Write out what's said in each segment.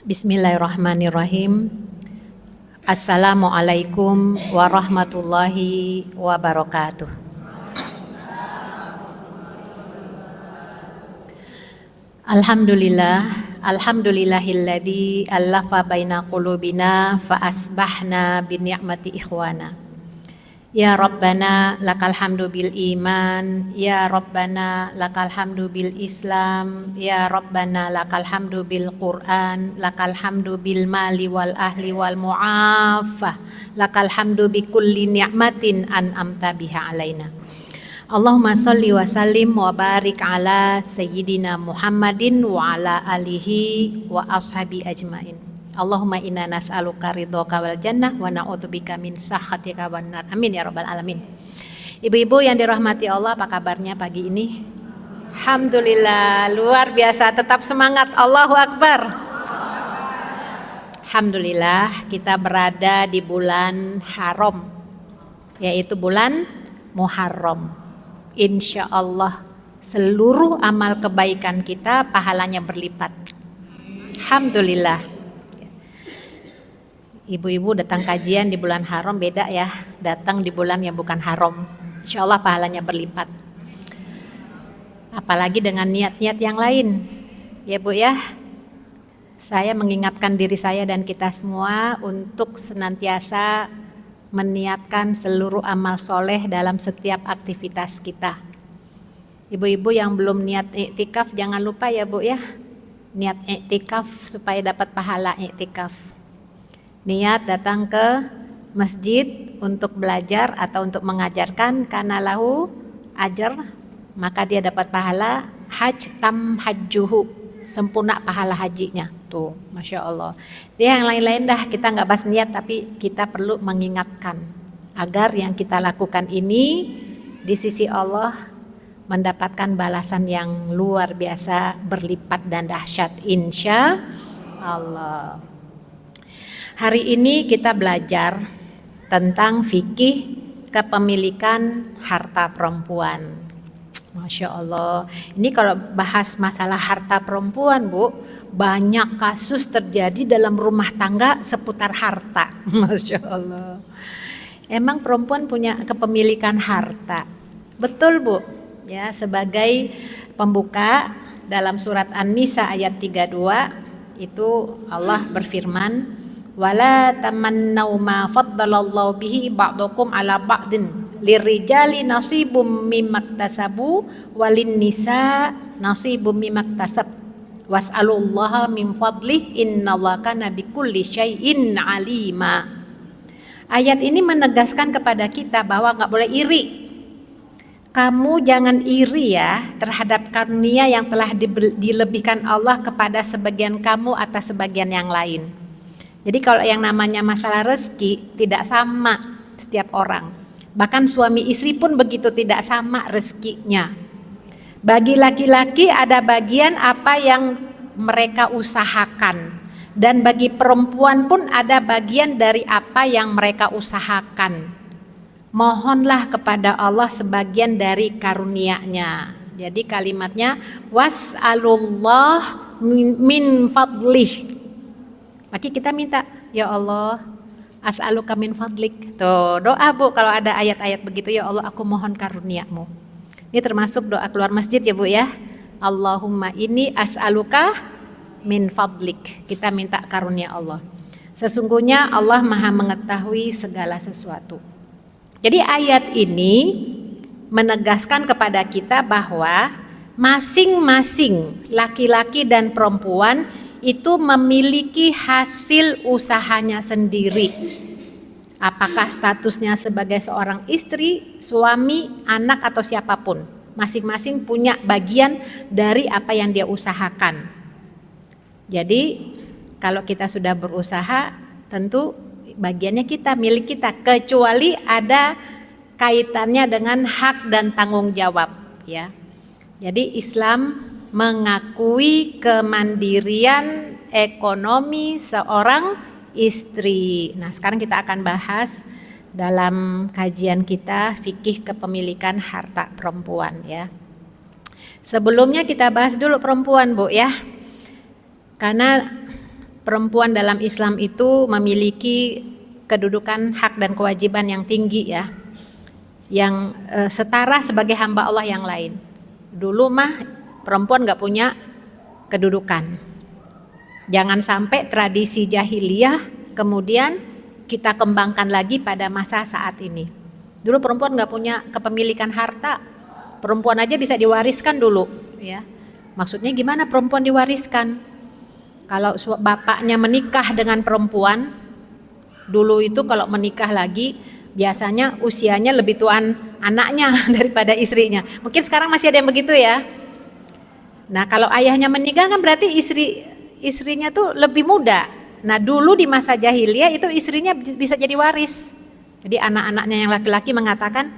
Bismillahirrahmanirrahim. Assalamualaikum warahmatullahi wabarakatuh. Alhamdulillahilladzi allafa baina qulubina fa asbahna bi ni'mati ikhwana. Ya Rabbana lakal hamdu bil iman, ya Rabbana lakal hamdu bil Islam, ya Rabbana lakal hamdu bil Quran, lakal hamdu bil mali wal ahli wal mu'afah, lakal hamdu bi kulli ni'matin an'amta biha alaina. Allahumma salli wa sallim wa barik ala sayyidina Muhammadin wa ala alihi wa ashabi ajmain. Allahumma inna nas'aluka ridhoka wal jannah wa na'udzubika min sakhatika wan nar. Amin ya rabbal alamin. Ibu-ibu yang dirahmati Allah, apa kabarnya pagi ini? Alhamdulillah, luar biasa, tetap semangat. Allahu Akbar. Alhamdulillah, kita berada di bulan haram, yaitu bulan Muharram. Insya Allah seluruh amal kebaikan kita pahalanya berlipat. Alhamdulillah. Ibu-ibu datang kajian di bulan haram beda ya, datang di bulan yang bukan haram, insya Allah pahalanya berlipat. Apalagi dengan niat-niat yang lain, ya Bu ya. Saya mengingatkan diri saya dan kita semua untuk senantiasa meniatkan seluruh amal soleh dalam setiap aktivitas kita. Ibu-ibu yang belum niat iktikaf jangan lupa ya Bu ya, niat iktikaf supaya dapat pahala iktikaf. Niat datang ke masjid untuk belajar atau untuk mengajarkan, karena lahu ajar, maka dia dapat pahala haj tam hajjuhu, sempurna pahala hajinya. Tuh, Masya Allah. Dia yang lain-lain dah kita nggak bahas niat, tapi kita perlu mengingatkan agar yang kita lakukan ini di sisi Allah mendapatkan balasan yang luar biasa, berlipat dan dahsyat insya Allah. Hari ini kita belajar tentang fikih kepemilikan harta perempuan. Masya Allah. Ini kalau bahas masalah harta perempuan Bu, banyak kasus terjadi dalam rumah tangga seputar harta. Masya Allah. Emang perempuan punya kepemilikan harta. Betul Bu. Ya, sebagai pembuka dalam surat An-Nisa ayat 32 itu Allah berfirman, wala tamannau ma faddalallahu bihi ba'dakum ala ba'din lirijali nasibum mimmaktasabu walin nisa nasibum mimmaktasab was'alullaha min fadlih innallaha kana bikulli syai'in alima. Ayat ini menegaskan kepada kita bahwa enggak boleh iri. Kamu jangan iri ya terhadap karunia yang telah dilebihkan Allah kepada sebagian kamu atas sebagian yang lain. Jadi kalau yang namanya masalah rezeki tidak sama setiap orang. Bahkan suami istri pun begitu, tidak sama rezekinya. Bagi laki-laki ada bagian apa yang mereka usahakan. Dan bagi perempuan pun ada bagian dari apa yang mereka usahakan. Mohonlah kepada Allah sebagian dari karunia-Nya. Jadi kalimatnya was'alullah min fadlih. Maka kita minta, ya Allah, as'aluka min fadlik. Tuh, doa Bu kalau ada ayat-ayat begitu, ya Allah aku mohon karunia-Mu. Ini termasuk doa keluar masjid ya Bu ya. Allahumma inni as'aluka min fadlik. Kita minta karunia Allah. Sesungguhnya Allah Maha mengetahui segala sesuatu. Jadi ayat ini menegaskan kepada kita bahwa masing-masing laki-laki dan perempuan itu memiliki hasil usahanya sendiri. Apakah statusnya sebagai seorang istri, suami, anak atau siapapun, masing-masing punya bagian dari apa yang dia usahakan. Jadi kalau kita sudah berusaha, tentu bagiannya kita, milik kita, kecuali ada kaitannya dengan hak dan tanggung jawab ya. Jadi Islam mengakui kemandirian ekonomi seorang istri. Nah, sekarang kita akan bahas dalam kajian kita fikih kepemilikan harta perempuan ya. Sebelumnya kita bahas dulu perempuan Bu ya. Karena perempuan dalam Islam itu memiliki kedudukan hak dan kewajiban yang tinggi ya, yang setara sebagai hamba Allah yang lain. Dulu mah perempuan nggak punya kedudukan. Jangan sampai tradisi jahiliyah kemudian kita kembangkan lagi pada masa saat ini. Dulu perempuan nggak punya kepemilikan harta, perempuan aja bisa diwariskan dulu, ya. Maksudnya gimana perempuan diwariskan? Kalau bapaknya menikah dengan perempuan, dulu itu kalau menikah lagi biasanya usianya lebih tuaan anaknya daripada istrinya. Mungkin sekarang masih ada yang begitu ya. Nah kalau ayahnya meninggal kan berarti istrinya tuh lebih muda. Nah dulu di masa jahiliyah itu istrinya bisa jadi waris. Jadi anak-anaknya yang laki-laki mengatakan,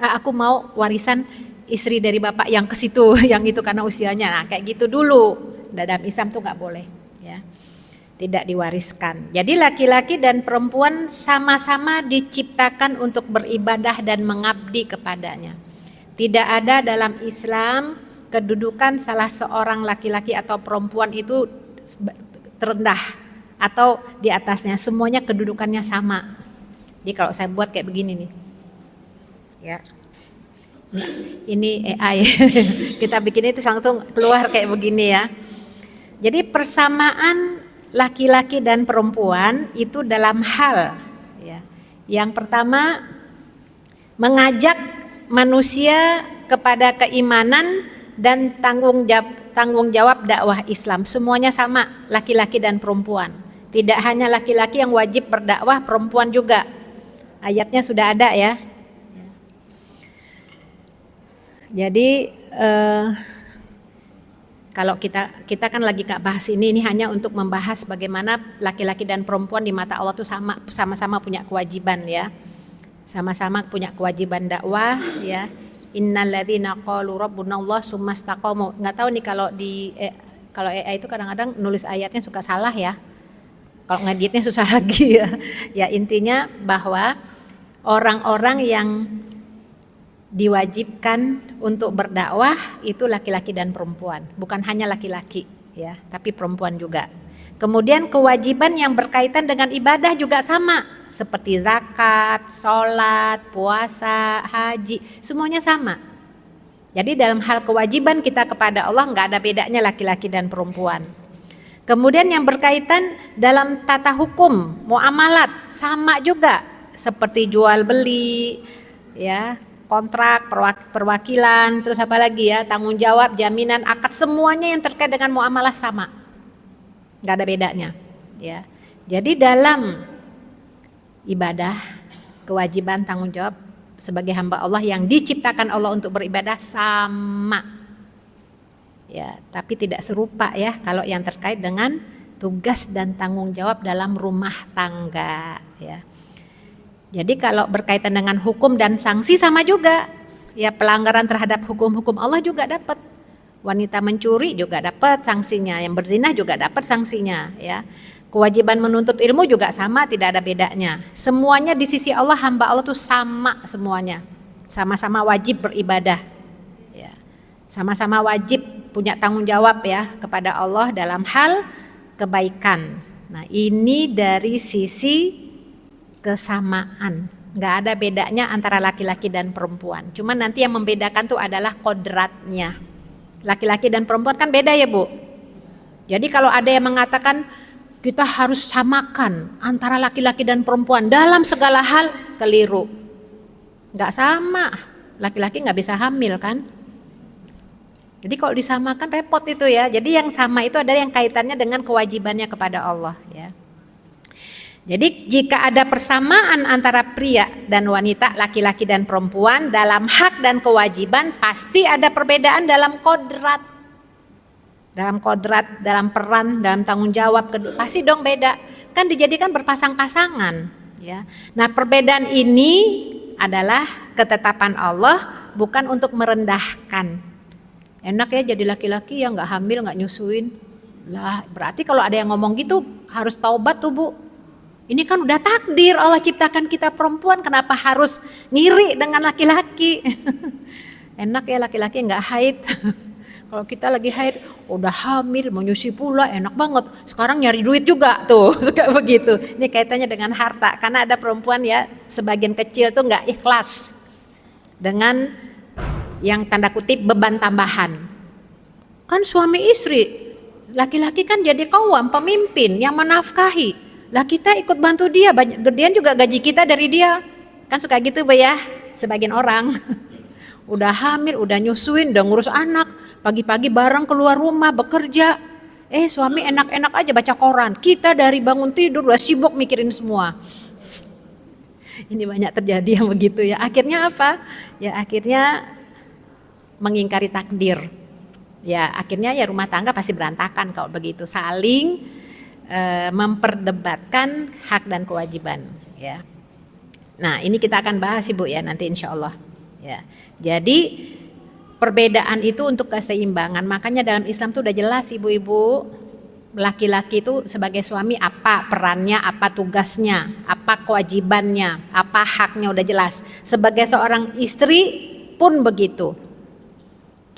aku mau warisan istri dari bapak yang ke situ, yang itu karena usianya. Nah kayak gitu dulu. Dalam Islam tuh nggak boleh, ya, tidak diwariskan. Jadi laki-laki dan perempuan sama-sama diciptakan untuk beribadah dan mengabdi kepadanya. Tidak ada dalam Islam kedudukan salah seorang laki-laki atau perempuan itu terendah atau di atasnya, semuanya kedudukannya sama. Jadi kalau saya buat kayak begini nih, ya, ini AI, kita bikin itu langsung keluar kayak begini ya. Jadi persamaan laki-laki dan perempuan itu dalam hal, ya, yang pertama mengajak manusia kepada keimanan dan tanggung jawab dakwah Islam. Semuanya sama, laki-laki dan perempuan. Tidak hanya laki-laki yang wajib berdakwah, perempuan juga. Ayatnya sudah ada ya. Jadi kalau kita kan lagi gak bahas ini hanya untuk membahas bagaimana laki-laki dan perempuan di mata Allah itu sama-sama punya kewajiban ya. Sama-sama punya kewajiban dakwah ya. Innalladzina qalu rabbunallah tsumastaqamu. Enggak tahu nih kalau AI itu kadang-kadang nulis ayatnya suka salah ya. Kalau ngeditnya susah lagi ya. Ya intinya bahwa orang-orang yang diwajibkan untuk berdakwah itu laki-laki dan perempuan, bukan hanya laki-laki ya, tapi perempuan juga. Kemudian kewajiban yang berkaitan dengan ibadah juga sama, seperti zakat, sholat, puasa, haji, semuanya sama. Jadi dalam hal kewajiban kita kepada Allah nggak ada bedanya laki-laki dan perempuan. Kemudian yang berkaitan dalam tata hukum, muamalat sama juga, seperti jual beli, ya, kontrak, perwakilan, terus apa lagi ya, tanggung jawab, jaminan, akad, semuanya yang terkait dengan muamalah sama, nggak ada bedanya, ya. Jadi dalam ibadah, kewajiban, tanggung jawab sebagai hamba Allah yang diciptakan Allah untuk beribadah sama, ya. Tapi tidak serupa ya kalau yang terkait dengan tugas dan tanggung jawab dalam rumah tangga, ya. Jadi kalau berkaitan dengan hukum dan sanksi sama juga. Ya pelanggaran terhadap hukum-hukum Allah juga dapat. Wanita mencuri juga dapat sanksinya, yang berzina juga dapat sanksinya, ya. Kewajiban menuntut ilmu juga sama, tidak ada bedanya. Semuanya di sisi Allah, hamba Allah tuh sama semuanya. Sama-sama wajib beribadah. Ya. Sama-sama wajib punya tanggung jawab ya kepada Allah dalam hal kebaikan. Nah, ini dari sisi kesamaan, nggak ada bedanya antara laki-laki dan perempuan. Cuman nanti yang membedakan tuh adalah kodratnya. Laki-laki dan perempuan kan beda ya Bu. Jadi kalau ada yang mengatakan kita harus samakan antara laki-laki dan perempuan dalam segala hal, keliru. Nggak sama, laki-laki nggak bisa hamil kan. Jadi kalau disamakan repot itu ya. Jadi yang sama itu adalah yang kaitannya dengan kewajibannya kepada Allah ya. Jadi jika ada persamaan antara pria dan wanita, laki-laki dan perempuan dalam hak dan kewajiban, pasti ada perbedaan dalam kodrat. Dalam kodrat, dalam peran, dalam tanggung jawab, pasti dong beda. Kan dijadikan berpasang-pasangan, ya. Nah, perbedaan ini adalah ketetapan Allah, bukan untuk merendahkan. Enak ya jadi laki-laki yang nggak hamil, nggak nyusuin. Lah, berarti kalau ada yang ngomong gitu harus taubat tuh Bu. Ini kan udah takdir Allah ciptakan kita perempuan, kenapa harus ngiri dengan laki-laki? Enak ya laki-laki nggak haid. Kalau kita lagi haid, udah hamil, menyusui pula, enak banget. Sekarang nyari duit juga tuh, suka begitu. Ini kaitannya dengan harta, karena ada perempuan ya sebagian kecil tuh nggak ikhlas dengan yang tanda kutip beban tambahan. Kan suami istri, laki-laki kan jadi kawam, pemimpin yang menafkahi. Lah kita ikut bantu dia, gedean juga gaji kita dari dia. Kan suka gitu Bu ya, sebagian orang. Udah hamil, udah nyusuin, udah ngurus anak, pagi-pagi bareng keluar rumah bekerja. Suami enak-enak aja baca koran. Kita dari bangun tidur udah sibuk mikirin semua. Ini banyak terjadi yang begitu ya. Akhirnya apa? Ya akhirnya mengingkari takdir. Ya akhirnya ya rumah tangga pasti berantakan kalau begitu, saling memperdebatkan hak dan kewajiban ya. Nah ini kita akan bahas Ibu ya nanti insya Allah ya. Jadi perbedaan itu untuk keseimbangan, makanya dalam Islam tuh udah jelas ibu-ibu, laki-laki itu sebagai suami apa perannya, apa tugasnya, apa kewajibannya, apa haknya udah jelas. Sebagai seorang istri pun begitu.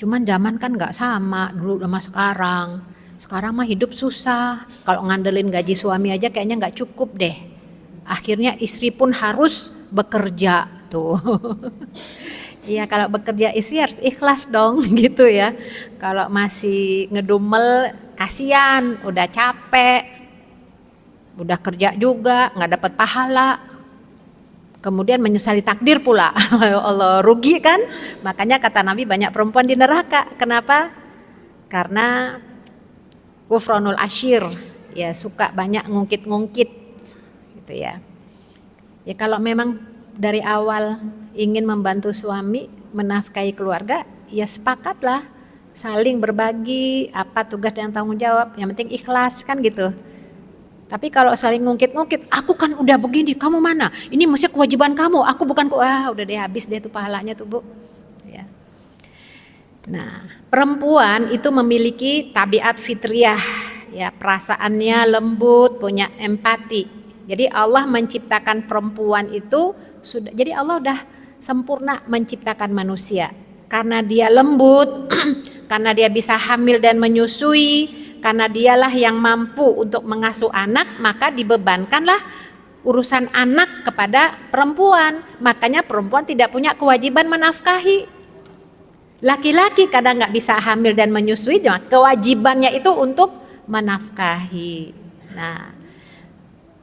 Cuman zaman kan nggak sama dulu sama sekarang. Sekarang mah hidup susah. Kalau ngandelin gaji suami aja kayaknya nggak cukup deh. Akhirnya istri pun harus bekerja tuh. Iya kalau bekerja istri harus ikhlas dong gitu ya. Kalau masih ngedumel kasihan, udah capek, udah kerja juga nggak dapat pahala. Kemudian menyesali takdir pula. Allah rugi kan? Makanya kata Nabi banyak perempuan di neraka. Kenapa? Karena kufronul asyir, ya suka banyak ngungkit-ngungkit gitu ya. Ya kalau memang dari awal ingin membantu suami menafkahi keluarga, ya sepakatlah saling berbagi apa tugas dan tanggung jawab, yang penting ikhlas kan gitu. Tapi kalau saling ngungkit-ngungkit, aku kan udah begini, kamu mana? Ini mesti kewajiban kamu, aku bukan udah deh habis deh tuh pahalanya tuh Bu. Ya. Nah, perempuan itu memiliki tabiat fitriah, ya perasaannya lembut, punya empati. Jadi Allah menciptakan perempuan itu jadi Allah udah sempurna menciptakan manusia. Karena dia lembut, karena dia bisa hamil dan menyusui, karena dialah yang mampu untuk mengasuh anak, maka dibebankanlah urusan anak kepada perempuan. Makanya perempuan tidak punya kewajiban menafkahi. Laki-laki kadang nggak bisa hamil dan menyusui, kewajibannya itu untuk menafkahi. Nah,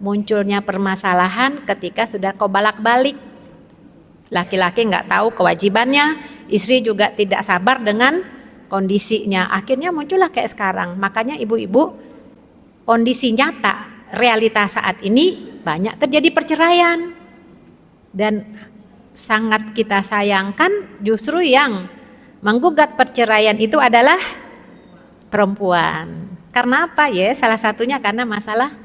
munculnya permasalahan ketika sudah kobalak-balik. Laki-laki nggak tahu kewajibannya, istri juga tidak sabar dengan kondisinya. Akhirnya muncullah kayak sekarang. Makanya ibu-ibu, kondisi nyata, realitas saat ini banyak terjadi perceraian. Dan sangat kita sayangkan justru yang menggugat perceraian itu adalah perempuan. Karena apa ya? Salah satunya karena masalah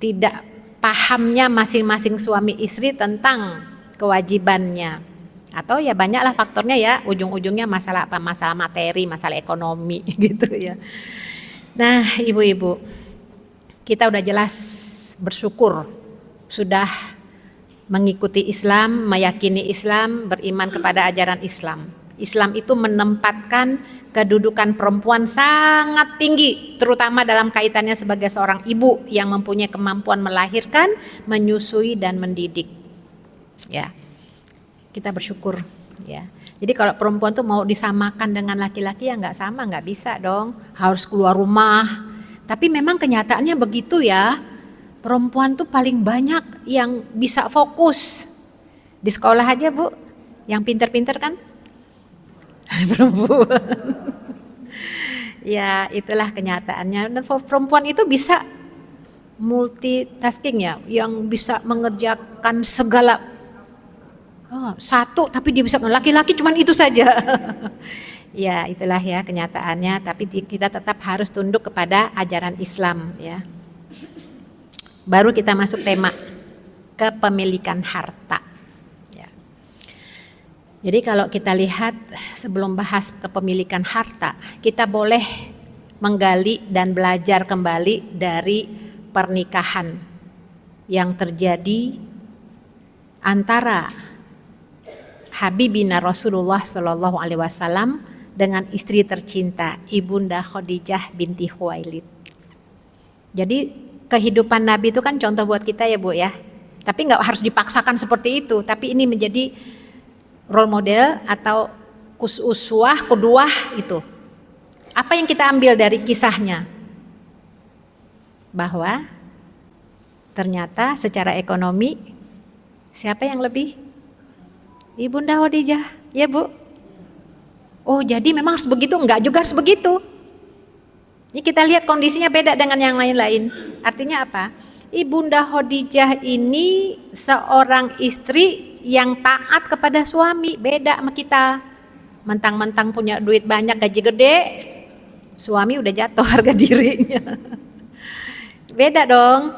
tidak pahamnya masing-masing suami istri tentang kewajibannya, atau ya banyaklah faktornya ya, ujung-ujungnya masalah apa, masalah materi, masalah ekonomi gitu ya. Nah ibu-ibu, kita udah jelas bersyukur sudah mengikuti Islam, meyakini Islam, beriman kepada ajaran Islam. Islam itu menempatkan kedudukan perempuan sangat tinggi, terutama dalam kaitannya sebagai seorang ibu yang mempunyai kemampuan melahirkan, menyusui dan mendidik. Ya, kita bersyukur. Ya, jadi kalau perempuan tuh mau disamakan dengan laki-laki ya nggak sama, nggak bisa dong. Harus keluar rumah. Tapi memang kenyataannya begitu ya. Perempuan tuh paling banyak yang bisa fokus di sekolah aja Bu, yang pinter-pinter kan perempuan. Ya itulah kenyataannya. Dan perempuan itu bisa multitasking ya, yang bisa mengerjakan segala satu, tapi dia bisa. Laki-laki cuman itu saja. Ya itulah ya kenyataannya. Tapi kita tetap harus tunduk kepada ajaran Islam ya. Baru kita masuk tema kepemilikan harta. Jadi kalau kita lihat sebelum bahas kepemilikan harta, kita boleh menggali dan belajar kembali dari pernikahan yang terjadi antara Habibina Rasulullah Shallallahu Alaihi Wasallam dengan istri tercinta, Ibunda Khadijah binti Khuwailid. Jadi kehidupan Nabi itu kan contoh buat kita ya Bu ya. Tapi nggak harus dipaksakan seperti itu. Tapi ini menjadi role model atau uswah, qudwah itu. Apa yang kita ambil dari kisahnya? Bahwa ternyata secara ekonomi siapa yang lebih? Ibunda Khadijah, ya Bu. Oh jadi memang harus begitu? Enggak juga harus begitu. Ini kita lihat kondisinya beda dengan yang lain-lain. Artinya apa? Ibunda Khadijah ini seorang istri yang taat kepada suami, beda sama kita. Mentang-mentang punya duit banyak, gaji gede, suami udah jatuh harga dirinya. Beda dong.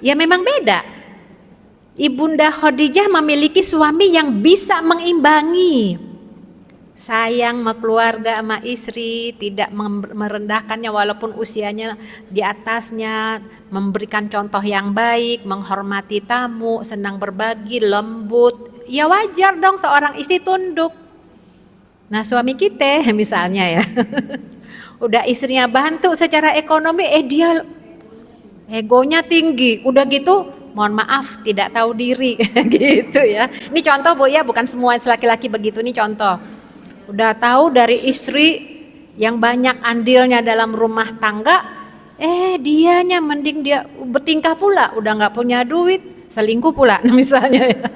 Ya memang beda. Ibunda Khadijah memiliki suami yang bisa mengimbangi. Sayang sama keluarga, sama istri, tidak merendahkannya walaupun usianya di atasnya, memberikan contoh yang baik, menghormati tamu, senang berbagi, lembut. Ya wajar dong seorang istri tunduk. Nah suami kita misalnya ya, udah istrinya bantu secara ekonomi, dia egonya tinggi, udah gitu mohon maaf tidak tahu diri gitu ya. Ini contoh Bu ya, bukan semua laki-laki begitu, ini contoh. Udah tahu dari istri yang banyak andilnya dalam rumah tangga, dianya mending dia bertingkah pula, udah nggak punya duit, selingkuh pula misalnya ya.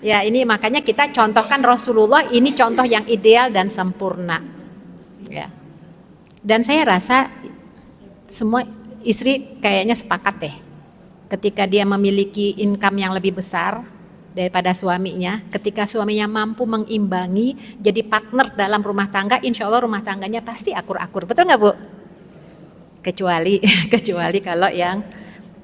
Ya ini makanya kita contohkan Rasulullah, ini contoh yang ideal dan sempurna ya. Dan saya rasa semua istri kayaknya sepakat deh, ketika dia memiliki income yang lebih besar daripada suaminya, ketika suaminya mampu mengimbangi, jadi partner dalam rumah tangga, insya Allah rumah tangganya pasti akur-akur, betul nggak Bu? Kecuali kalau yang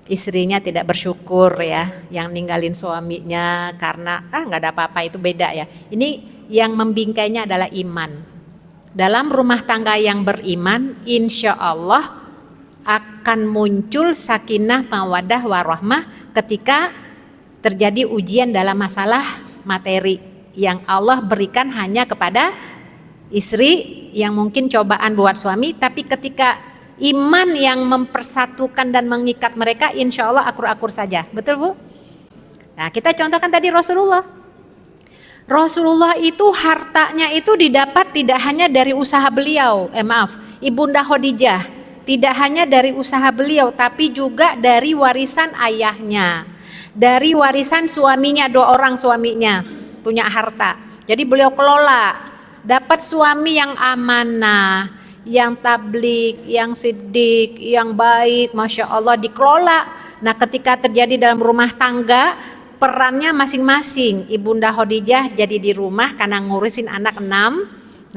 istrinya tidak bersyukur ya, yang ninggalin suaminya karena nggak ada apa-apa, itu beda ya. Ini yang membingkainya adalah iman. Dalam rumah tangga yang beriman, insya Allah akan muncul sakinah, mawaddah, warahmah ketika terjadi ujian dalam masalah materi yang Allah berikan hanya kepada istri, yang mungkin cobaan buat suami, tapi ketika iman yang mempersatukan dan mengikat mereka, insya Allah akur-akur saja, betul Bu? Nah kita contohkan tadi Rasulullah itu hartanya itu didapat tidak hanya dari usaha beliau, Ibunda Khadijah, tidak hanya dari usaha beliau, tapi juga dari warisan ayahnya, dari warisan suaminya, 2 orang suaminya punya harta. Jadi beliau kelola, dapat suami yang amanah, yang tabligh, yang siddiq, yang baik, masya Allah dikelola. Nah ketika terjadi dalam rumah tangga, perannya masing-masing. Ibunda Khadijah jadi di rumah karena ngurusin anak 6.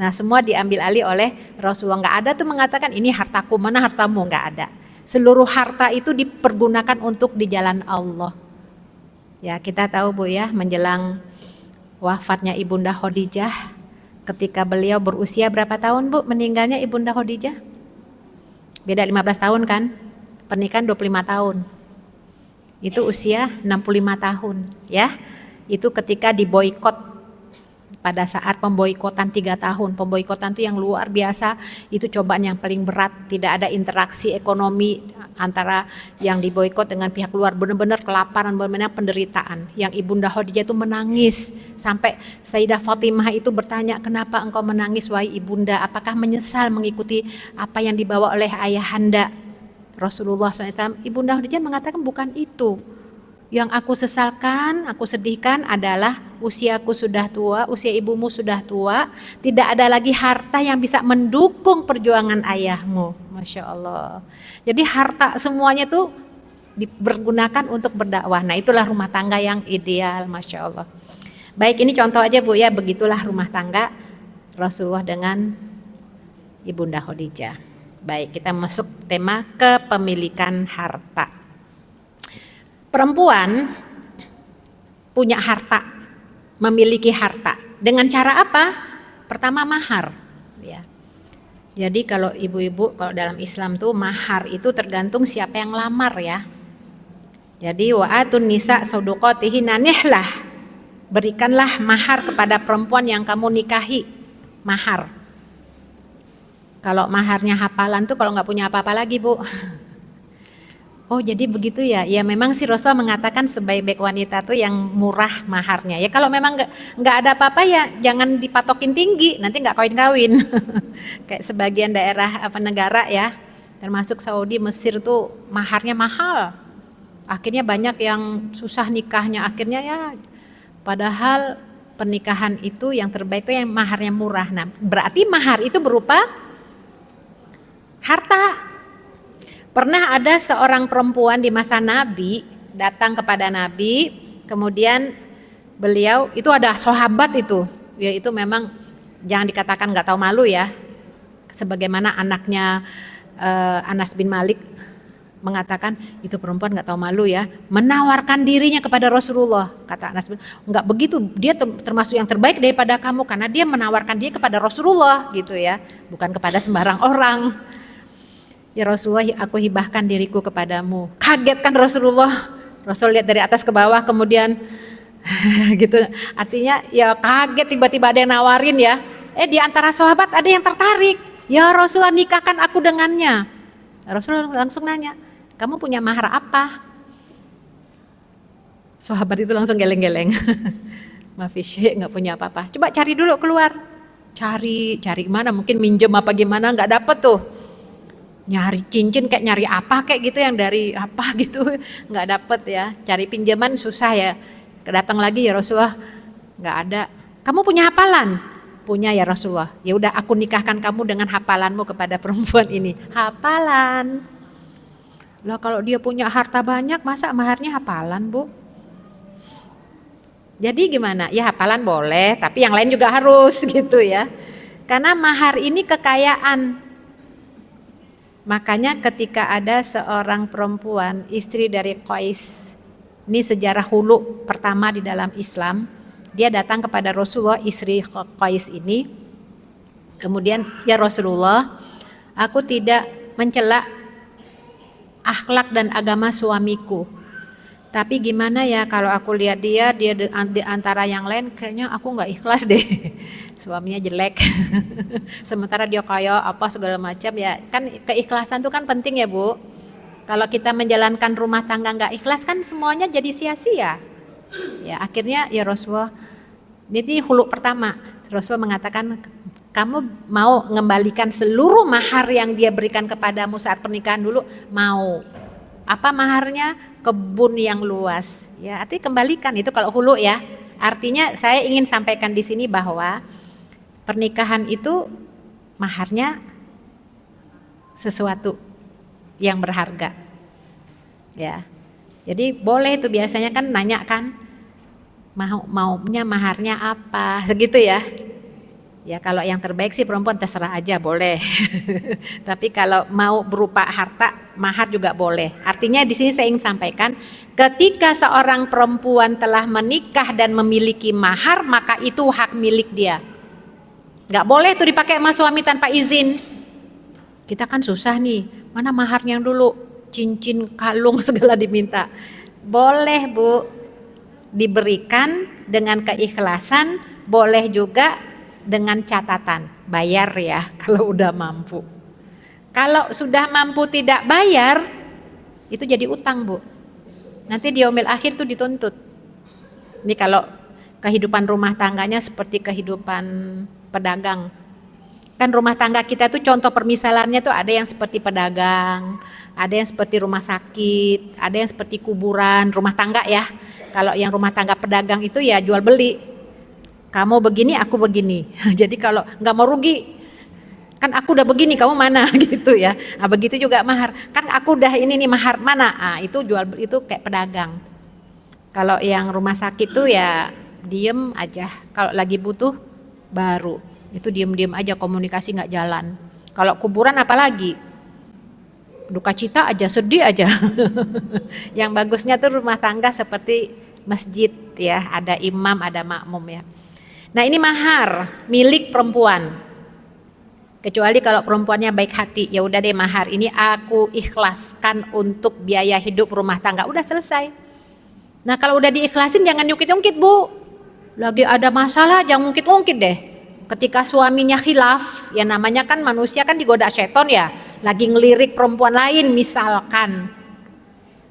Nah semua diambil alih oleh Rasulullah. Nggak ada tuh mengatakan ini hartaku, mana hartamu, nggak ada. Seluruh harta itu dipergunakan untuk di jalan Allah. Ya kita tahu Bu ya, menjelang wafatnya Ibunda Khadijah, ketika beliau berusia berapa tahun Bu meninggalnya Ibunda Khadijah? Beda 15 tahun kan? Pernikahan 25 tahun. Itu usia 65 tahun ya. Itu ketika diboikot. Pada saat pemboikotan 3 tahun, pemboikotan itu yang luar biasa, itu cobaan yang paling berat, tidak ada interaksi ekonomi antara yang diboikot dengan pihak luar, benar-benar kelaparan, benar-benar penderitaan. Yang Ibunda Khadijah itu menangis, sampai Sayyidah Fatimah itu bertanya, kenapa engkau menangis wahai Ibunda, apakah menyesal mengikuti apa yang dibawa oleh ayahanda Rasulullah SAW? Ibunda Khadijah mengatakan bukan itu. Yang aku sesalkan, aku sedihkan adalah usiaku sudah tua, usia ibumu sudah tua, tidak ada lagi harta yang bisa mendukung perjuangan ayahmu. Masya Allah. Jadi harta semuanya tuh dipergunakan untuk berdakwah. Nah itulah rumah tangga yang ideal, Masya Allah. Baik, ini contoh aja Bu ya, begitulah rumah tangga Rasulullah dengan Ibunda Khadijah. Baik, kita masuk tema kepemilikan harta. Perempuan punya harta, memiliki harta. Dengan cara apa? Pertama mahar. Ya. Jadi kalau ibu-ibu, kalau dalam Islam tuh mahar itu tergantung siapa yang lamar ya. Jadi wa'atun nisa soduqotihinna nihlah. Berikanlah mahar kepada perempuan yang kamu nikahi. Mahar. Kalau maharnya hafalan tuh kalau nggak punya apa-apa lagi, Bu. Oh jadi begitu ya. Ya memang sih Rasul mengatakan sebaik-baik wanita tuh yang murah maharnya. Ya kalau memang nggak ada apa-apa ya jangan dipatokin tinggi, nanti nggak kawin-kawin. Kayak sebagian daerah negara ya, termasuk Saudi, Mesir tuh maharnya mahal. Akhirnya banyak yang susah nikahnya. Akhirnya ya padahal pernikahan itu yang terbaik itu yang maharnya murah. Nah berarti mahar itu berupa harta. Pernah ada seorang perempuan di masa Nabi datang kepada Nabi, kemudian beliau itu ada sahabat itu, ya itu memang jangan dikatakan nggak tahu malu ya, sebagaimana anaknya Anas bin Malik mengatakan itu perempuan nggak tahu malu ya, menawarkan dirinya kepada Rasulullah. Kata Anas bin, nggak begitu, dia termasuk yang terbaik daripada kamu karena dia menawarkan diri kepada Rasulullah gitu ya, bukan kepada sembarang orang. Ya Rasulullah, aku hibahkan diriku kepadamu. Kaget kan Rasulullah. Rasul lihat dari atas ke bawah kemudian gitu. Artinya ya kaget tiba-tiba ada yang nawarin ya. Di antara sahabat ada yang tertarik. Ya Rasulullah, nikahkan aku dengannya. Rasulullah langsung nanya, kamu punya mahar apa? Sahabat itu langsung geleng-geleng. Maafis, nggak punya apa-apa. Coba cari dulu keluar. Cari mana? Mungkin minjem apa gimana? Nggak dapet tuh. Nyari cincin kayak nyari apa kayak gitu yang dari apa gitu nggak dapet ya, cari pinjaman susah ya, datang lagi ya Rasulullah nggak ada. Kamu punya hafalan? Punya ya Rasulullah. Ya udah aku nikahkan kamu dengan hafalanmu kepada perempuan ini. Hafalan lah, kalau dia punya harta banyak masa maharnya hafalan, Bu? Jadi gimana ya, hafalan boleh tapi yang lain juga harus gitu ya, karena mahar ini kekayaan. Makanya ketika ada seorang perempuan istri dari Qais, ini sejarah hulu pertama di dalam Islam, dia datang kepada Rasulullah, istri Qais ini, kemudian ya Rasulullah, aku tidak mencela akhlak dan agama suamiku, tapi gimana ya kalau aku lihat dia di antara yang lain kayaknya aku nggak ikhlas deh. Suaminya jelek sementara dia kaya apa segala macam ya, kan keikhlasan itu kan penting ya Bu. Kalau kita menjalankan rumah tangga nggak ikhlas kan semuanya jadi sia-sia ya. Akhirnya ya Rasulullah, ini hulu pertama, Rasul mengatakan kamu mau mengembalikan seluruh mahar yang dia berikan kepadamu saat pernikahan dulu? Mau. Apa maharnya? Kebun yang luas ya, artinya kembalikan. Itu kalau hulu ya. Artinya saya ingin sampaikan di sini bahwa pernikahan itu maharnya sesuatu yang berharga ya. Jadi boleh itu, biasanya kan nanya kan maunya maharnya apa segitu ya. Ya kalau yang terbaik sih perempuan terserah aja boleh. Tapi kalau mau berupa harta, mahar juga boleh. Artinya di sini saya ingin sampaikan, ketika seorang perempuan telah menikah dan memiliki mahar, maka itu hak milik dia. Gak boleh tuh dipakai sama suami tanpa izin. Kita kan susah nih, mana maharnya yang dulu, cincin, kalung segala diminta. Boleh Bu, diberikan dengan keikhlasan, boleh juga dengan catatan bayar ya kalau udah mampu. Kalau sudah mampu tidak bayar, itu jadi utang Bu. Nanti di yaumil akhir tuh dituntut. Ini kalau kehidupan rumah tangganya seperti kehidupan pedagang. Kan rumah tangga kita tuh contoh permisalannya tuh ada yang seperti pedagang, ada yang seperti rumah sakit, ada yang seperti kuburan, rumah tangga ya. Kalau yang rumah tangga pedagang itu ya jual beli. Kamu begini, aku begini. Jadi kalau nggak mau rugi, kan aku udah begini, kamu mana gitu ya. Nah, begitu juga mahar. Kan aku udah ini nih mahar mana? Ah, itu jual itu kayak pedagang. Kalau yang rumah sakit tuh ya diem aja. Kalau lagi butuh baru itu diem-diem aja, komunikasi nggak jalan. Kalau kuburan apalagi duka cita aja, sedih aja. Yang bagusnya tuh rumah tangga seperti masjid ya, ada imam, ada makmum ya. Nah ini mahar milik perempuan. Kecuali kalau perempuannya baik hati, ya udah deh mahar ini aku ikhlaskan untuk biaya hidup rumah tangga, udah selesai. Nah kalau udah diikhlasin jangan nyungkit-nyungkit Bu. Lagi ada masalah jangan ngungkit-ngungkit deh. Ketika suaminya khilaf, ya namanya kan manusia kan digoda setan ya, lagi ngelirik perempuan lain misalkan.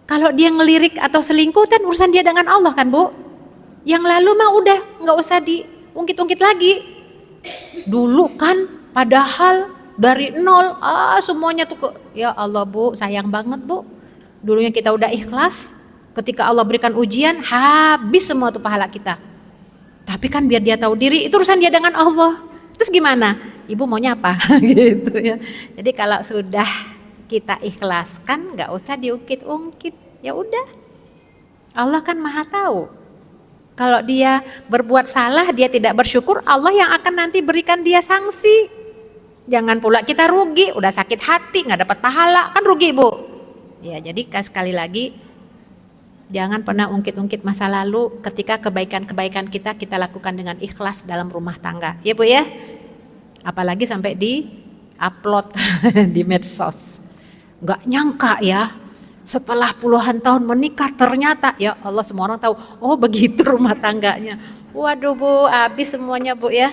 Kalau dia ngelirik atau selingkuh kan urusan dia dengan Allah kan Bu. Yang lalu mah udah nggak usah diungkit-ungkit lagi. Dulu kan padahal dari nol, semuanya tuh ya Allah Bu, sayang banget Bu. Dulunya kita udah ikhlas, ketika Allah berikan ujian habis semua tuh pahala kita. Tapi kan biar dia tahu diri, itu urusan dia dengan Allah. Terus gimana? Ibu maunya apa? Gitu ya. Jadi kalau sudah kita ikhlaskan, nggak usah diungkit-ungkit. Ya udah. Allah kan Maha tahu. Kalau dia berbuat salah, dia tidak bersyukur, Allah yang akan nanti berikan dia sanksi. Jangan pula kita rugi, udah sakit hati, nggak dapat pahala, kan rugi Bu. Ya jadi sekali lagi, jangan pernah ungkit-ungkit masa lalu ketika kebaikan-kebaikan kita lakukan dengan ikhlas dalam rumah tangga. Ya Bu ya. Apalagi sampai di upload di medsos. Nggak nyangka ya, setelah puluhan tahun menikah ternyata ya Allah semua orang tahu, oh begitu rumah tangganya. Waduh Bu, habis semuanya Bu ya.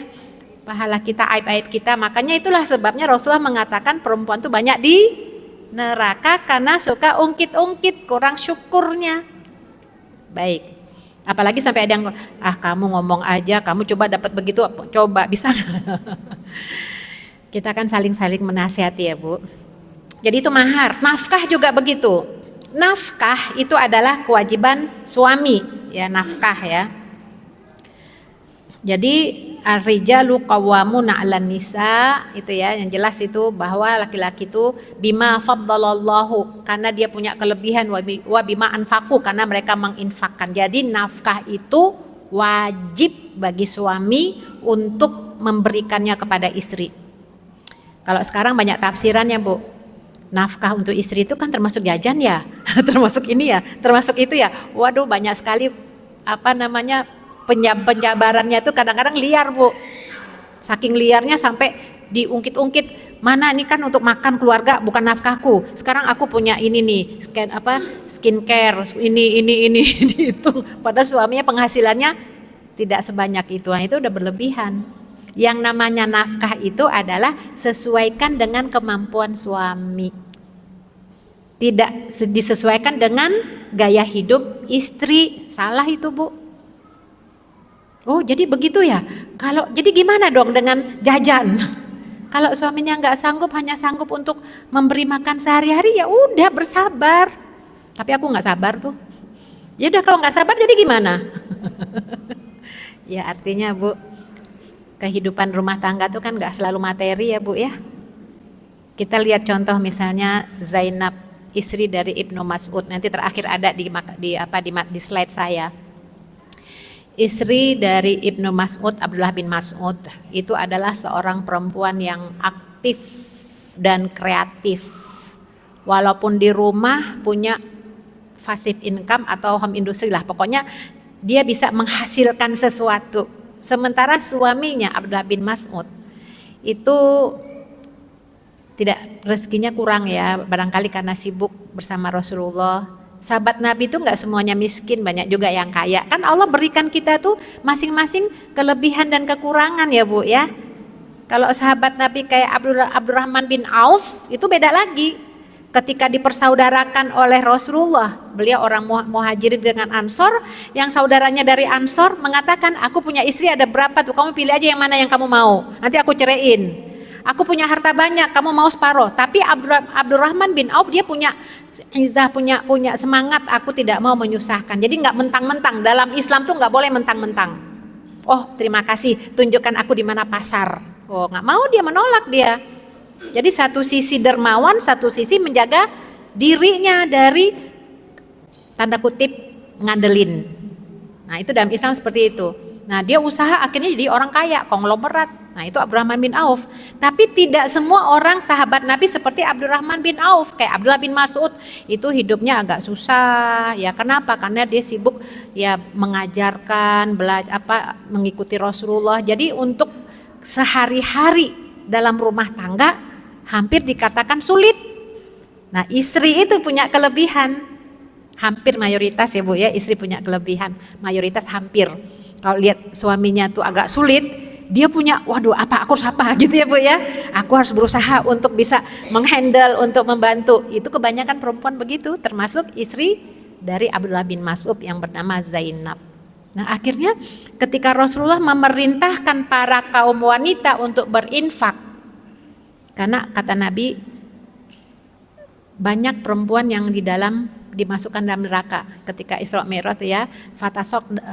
Pahala kita, aib-aib kita. Makanya itulah sebabnya Rasulullah mengatakan perempuan tuh banyak di neraka karena suka ungkit-ungkit, kurang syukurnya. Baik, apalagi sampai ada yang kamu ngomong aja, kamu coba dapat begitu, coba bisa. Kita kan saling-saling menasihati ya Bu. Jadi itu mahar. Nafkah juga begitu. Nafkah itu adalah kewajiban suami ya, nafkah ya. Jadi ar-rijalu qawwamuna 'alan nisa, itu ya, yang jelas itu bahwa laki-laki itu bima faddalallahu, karena dia punya kelebihan, wa bima anfaqu, karena mereka menginfakkan. Jadi nafkah itu wajib bagi suami untuk memberikannya kepada istri. Kalau sekarang banyak tafsirannya Bu. Nafkah untuk istri itu kan termasuk jajan ya, termasuk ini ya, termasuk itu ya. Waduh banyak sekali penjabarannya itu kadang-kadang liar Bu. Saking liarnya sampai diungkit-ungkit, mana ini kan untuk makan keluarga bukan nafkahku. Sekarang aku punya ini nih, skincare, ini dihitung. Padahal suaminya penghasilannya tidak sebanyak itu. Nah, itu udah berlebihan. Yang namanya nafkah itu adalah sesuaikan dengan kemampuan suami. Tidak disesuaikan dengan gaya hidup istri. Salah itu Bu. Oh jadi begitu ya. Kalau jadi gimana dong dengan jajan? Kalau suaminya nggak sanggup, hanya sanggup untuk memberi makan sehari-hari, ya udah bersabar. Tapi aku nggak sabar tuh. Ya udah kalau nggak sabar jadi gimana? Ya artinya Bu, kehidupan rumah tangga tuh kan nggak selalu materi ya Bu ya. Kita lihat contoh misalnya Zainab, istri dari Ibnu Mas'ud. Nanti terakhir ada di slide saya. Istri dari Ibnu Mas'ud, Abdullah bin Mas'ud, itu adalah seorang perempuan yang aktif dan kreatif. Walaupun di rumah punya passive income atau home industry lah, pokoknya dia bisa menghasilkan sesuatu. Sementara suaminya Abdullah bin Mas'ud itu tidak, rezekinya kurang ya, barangkali karena sibuk bersama Rasulullah. Sahabat Nabi itu nggak semuanya miskin, banyak juga yang kaya. Kan Allah berikan kita tuh masing-masing kelebihan dan kekurangan ya Bu ya. Kalau sahabat Nabi kayak Abdurrahman bin Auf itu beda lagi. Ketika dipersaudarakan oleh Rasulullah, beliau orang Muhajirin dengan Ansor, yang saudaranya dari Ansor mengatakan, aku punya istri ada berapa tuh, kamu pilih aja yang mana yang kamu mau, nanti aku ceraiin. Aku punya harta banyak, kamu mau separuh. Tapi Abdurrahman bin Auf dia punya izah, punya semangat, aku tidak mau menyusahkan. Jadi nggak mentang-mentang, dalam Islam tuh nggak boleh mentang-mentang. Oh terima kasih, tunjukkan aku di mana pasar. Oh nggak mau, dia menolak dia. Jadi satu sisi dermawan, satu sisi menjaga dirinya dari tanda kutip ngandelin. Nah itu dalam Islam seperti itu. Nah dia usaha akhirnya jadi orang kaya, konglomerat. Nah itu Abdurrahman bin Auf. Tapi tidak semua orang sahabat Nabi seperti Abdurrahman bin Auf. Kayak Abdullah bin Mas'ud itu hidupnya agak susah. Ya kenapa? Karena dia sibuk ya mengajarkan, mengikuti Rasulullah. Jadi untuk sehari-hari dalam rumah tangga hampir dikatakan sulit. Nah istri itu punya kelebihan. Hampir mayoritas ya Bu ya, istri punya kelebihan. Mayoritas hampir. Kalau lihat suaminya tuh agak sulit, dia punya, waduh apa aku harus apa gitu ya Bu ya. Aku harus berusaha untuk bisa menghandle, untuk membantu. Itu kebanyakan perempuan begitu, termasuk istri dari Abdullah bin Mas'ud yang bernama Zainab. Nah akhirnya ketika Rasulullah memerintahkan para kaum wanita untuk berinfak, karena kata Nabi banyak perempuan yang dimasukkan dalam neraka ketika Isra Mi'raj ya,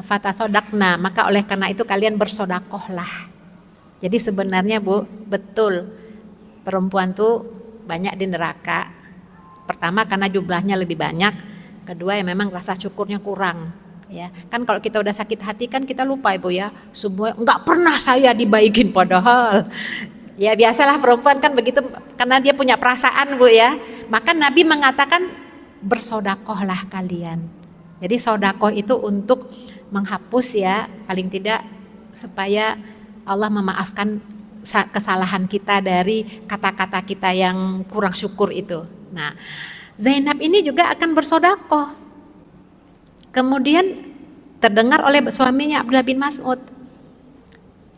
fatasodakna, maka oleh karena itu kalian bersodakohlah. Jadi sebenarnya Bu, betul perempuan tuh banyak di neraka. Pertama karena jumlahnya lebih banyak, kedua ya memang rasa syukurnya kurang. Ya kan kalau kita udah sakit hati kan kita lupa Ibu ya, semua nggak pernah saya dibaikin padahal. Ya biasalah perempuan kan begitu karena dia punya perasaan Bu ya. Maka Nabi mengatakan bersodakohlah kalian. Jadi sodakoh itu untuk menghapus ya paling tidak supaya Allah memaafkan kesalahan kita dari kata-kata kita yang kurang syukur itu. Nah Zainab ini juga akan bersodakoh. Kemudian terdengar oleh suaminya Abdullah bin Mas'ud.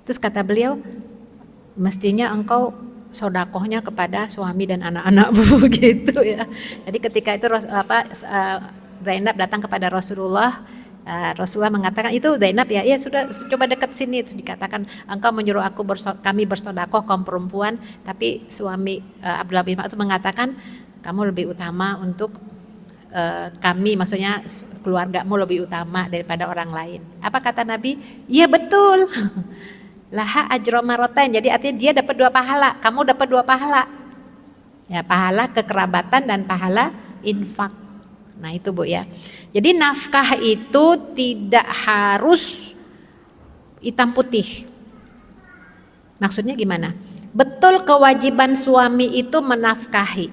Terus kata beliau, mestinya engkau sodakohnya kepada suami dan anak-anakmu begitu ya. Jadi ketika itu Zainab datang kepada Rasulullah, Rasulullah mengatakan itu Zainab ya sudah coba dekat sini. Terus dikatakan engkau menyuruh kami bersodakoh kaum perempuan, tapi suami Abdullah bin Mas'ud mengatakan kamu lebih utama untuk kami, maksudnya keluargamu lebih utama daripada orang lain. Apa kata Nabi? Iya betul. Laha ajro marotain, jadi artinya dia dapat 2 pahala, kamu dapat 2 pahala. Ya, pahala kekerabatan dan pahala infak. Nah, itu Bu ya. Jadi nafkah itu tidak harus hitam putih. Maksudnya gimana? Betul kewajiban suami itu menafkahi,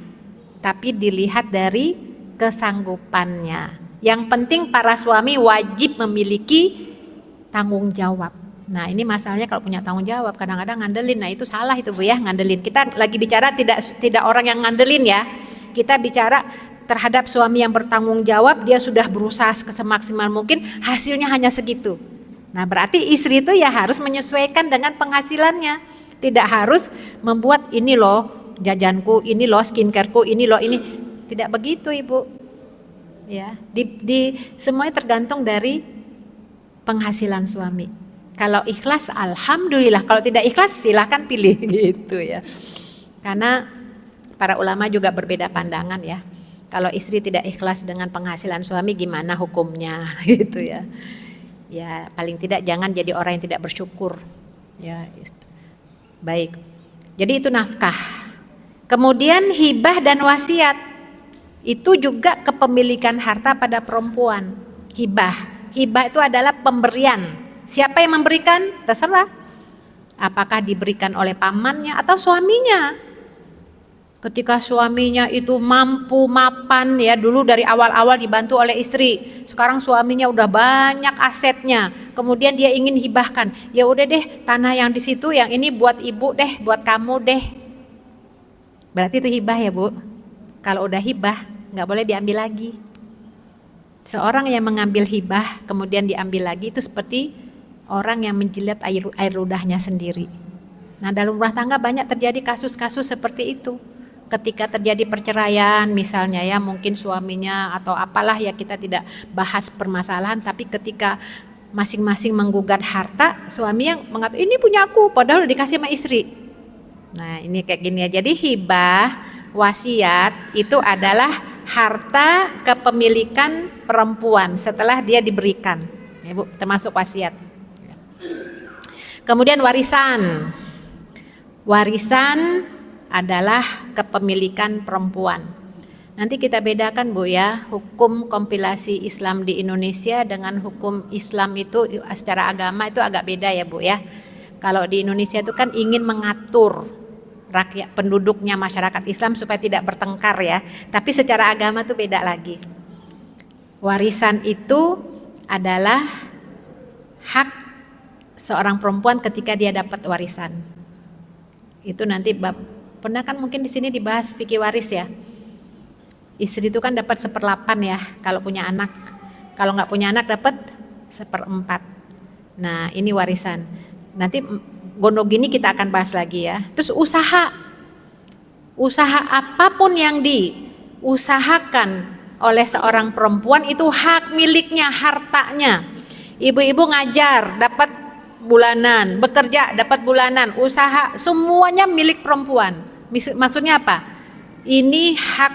tapi dilihat dari kesanggupannya. Yang penting para suami wajib memiliki tanggung jawab. Nah ini masalahnya kalau punya tanggung jawab kadang-kadang ngandelin. Nah itu salah itu Bu ya, ngandelin. Kita lagi bicara tidak orang yang ngandelin ya. Kita bicara terhadap suami yang bertanggung jawab, dia sudah berusaha semaksimal mungkin, hasilnya hanya segitu. Nah berarti istri itu ya harus menyesuaikan dengan penghasilannya. Tidak harus membuat ini loh jajanku, ini loh skincareku, ini loh ini. Tidak begitu Ibu. Ya, semuanya tergantung dari penghasilan suami. Kalau ikhlas alhamdulillah, kalau tidak ikhlas silahkan pilih gitu ya. Karena para ulama juga berbeda pandangan ya. Kalau istri tidak ikhlas dengan penghasilan suami gimana hukumnya gitu ya. Ya paling tidak jangan jadi orang yang tidak bersyukur. Ya baik. Jadi itu nafkah. Kemudian hibah dan wasiat. Itu juga kepemilikan harta pada perempuan. Hibah itu adalah pemberian. Siapa yang memberikan? Terserah. Apakah diberikan oleh pamannya atau suaminya? Ketika suaminya itu mampu mapan ya, dulu dari awal-awal dibantu oleh istri. Sekarang suaminya udah banyak asetnya. Kemudian dia ingin hibahkan. Ya udah deh, tanah yang di situ yang ini buat ibu deh, buat kamu deh. Berarti itu hibah ya Bu. Kalau udah hibah nggak boleh diambil lagi. Seorang yang mengambil hibah kemudian diambil lagi itu seperti orang yang menjilat air ludahnya sendiri. Nah dalam rumah tangga banyak terjadi kasus-kasus seperti itu. Ketika terjadi perceraian misalnya ya, mungkin suaminya atau apalah ya, kita tidak bahas permasalahan, tapi ketika masing-masing menggugat harta, suami yang mengatakan ini punya aku padahal udah dikasih sama istri. Nah ini kayak gini ya. Jadi hibah, wasiat itu adalah harta kepemilikan perempuan setelah dia diberikan, ya Bu, termasuk wasiat. Kemudian warisan adalah kepemilikan perempuan. Nanti kita bedakan Bu ya, hukum kompilasi Islam di Indonesia dengan hukum Islam itu secara agama itu agak beda ya Bu ya. Kalau di Indonesia itu kan ingin mengatur rakyat penduduknya, masyarakat Islam supaya tidak bertengkar ya. Tapi secara agama tuh beda lagi. Warisan itu adalah hak seorang perempuan ketika dia dapat warisan. Itu nanti pernah kan mungkin di sini dibahas fikih waris ya. Istri itu kan dapat 1/8 ya kalau punya anak. Kalau nggak punya anak dapat 1/4. Nah ini warisan. Nanti gonogini kita akan bahas lagi ya. Terus usaha apapun yang diusahakan oleh seorang perempuan itu hak miliknya, hartanya. Ibu-ibu ngajar dapat bulanan, bekerja dapat bulanan, usaha semuanya milik perempuan. Maksudnya apa? Ini hak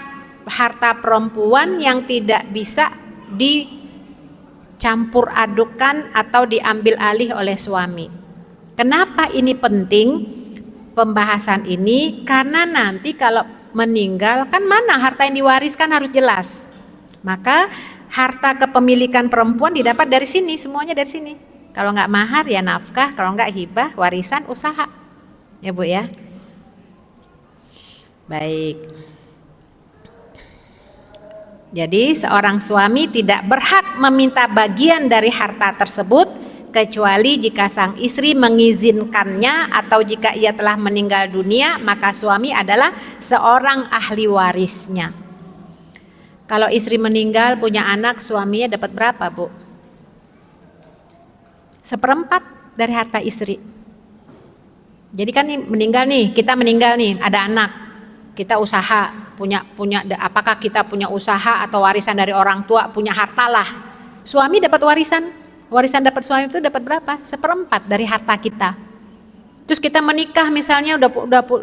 harta perempuan yang tidak bisa dicampur adukan atau diambil alih oleh suami. Kenapa ini penting pembahasan ini? Karena nanti kalau meninggal kan mana harta yang diwariskan harus jelas. Maka harta kepemilikan perempuan didapat dari sini, semuanya dari sini. Kalau nggak mahar ya nafkah, kalau nggak hibah, warisan, usaha. Ya Bu ya. Baik. Jadi seorang suami tidak berhak meminta bagian dari harta tersebut kecuali jika sang istri mengizinkannya atau jika ia telah meninggal dunia, maka suami adalah seorang ahli warisnya. Kalau istri meninggal punya anak, suaminya dapat berapa, Bu? 1/4 dari harta istri. Jadi kan meninggal nih, kita meninggal nih, ada anak, kita usaha, punya apakah kita punya usaha atau warisan dari orang tua, punya harta lah. Suami dapat warisan dapat suami itu dapat berapa? 1/4 dari harta kita. Terus kita menikah misalnya udah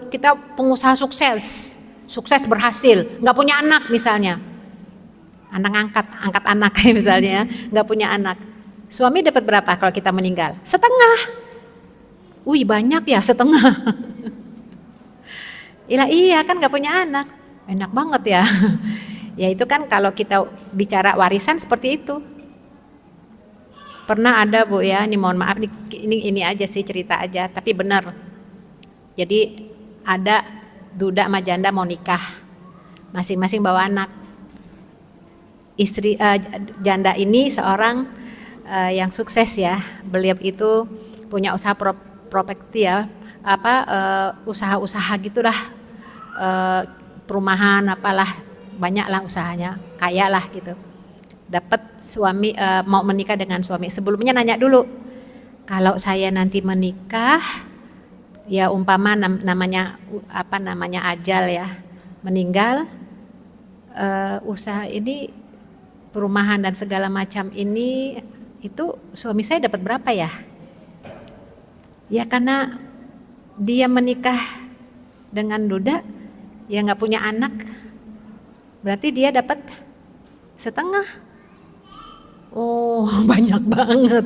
kita pengusaha sukses berhasil, nggak punya anak misalnya. Angkat anak misalnya, nggak punya anak. Suami dapat berapa kalau kita meninggal? 1/2. Wih banyak ya 1/2. Iya kan nggak punya anak, enak banget ya. Ya itu kan kalau kita bicara warisan seperti itu. Pernah ada Bu ya, ini mohon maaf ini aja sih cerita aja, tapi benar. Jadi ada duda sama janda mau nikah, masing-masing bawa anak. Janda ini seorang yang sukses ya, beliau itu punya usaha properti ya, usaha-usaha gitulah, perumahan apalah, banyaklah usahanya, kaya lah gitu. Dapat suami mau menikah dengan suami, sebelumnya nanya dulu, kalau saya nanti menikah, ya umpama namanya ajal ya, meninggal, usaha ini perumahan dan segala macam ini itu suami saya dapat berapa ya? Ya karena dia menikah dengan duda, ya nggak punya anak, berarti dia dapat 1/2. Oh banyak banget.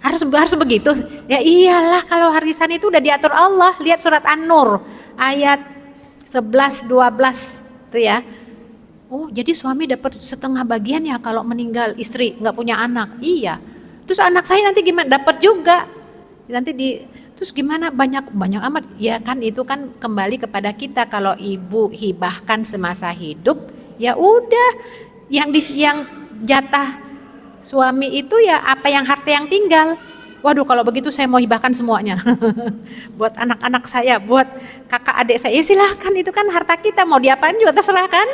Harus begitu? Ya iyalah, kalau warisan itu udah diatur Allah. Lihat surat An-Nur ayat 11-12 tuh ya. Oh jadi suami dapat 1/2 bagian ya kalau meninggal istri nggak punya anak. Iya. Terus anak saya nanti gimana? Dapat juga. Terus gimana, banyak amat. Ya kan itu kan kembali kepada kita. Kalau ibu hibahkan semasa hidup, ya udah yang jatah suami itu ya apa yang harta yang tinggal. Waduh kalau begitu saya mau hibahkan semuanya. Buat anak-anak saya, buat kakak adik saya. Ya silahkan, itu kan harta kita, mau diapain juga terserah kan.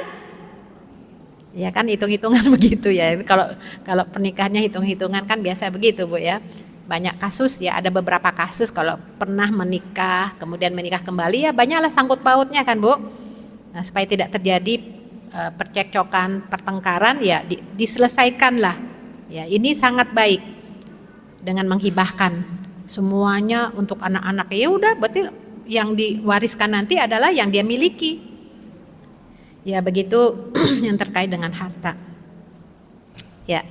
Ya kan hitung-hitungan begitu ya. Kalau pernikahannya hitung-hitungan kan biasa begitu Bu ya. Banyak kasus ya, ada beberapa kasus kalau pernah menikah kemudian menikah kembali ya banyaklah sangkut pautnya kan Bu. Nah, supaya tidak terjadi percekcokan, pertengkaran ya diselesaikanlah. Ya, ini sangat baik dengan menghibahkan semuanya untuk anak-anak. Ya udah, berarti yang diwariskan nanti adalah yang dia miliki. Ya begitu yang terkait dengan harta. Ya.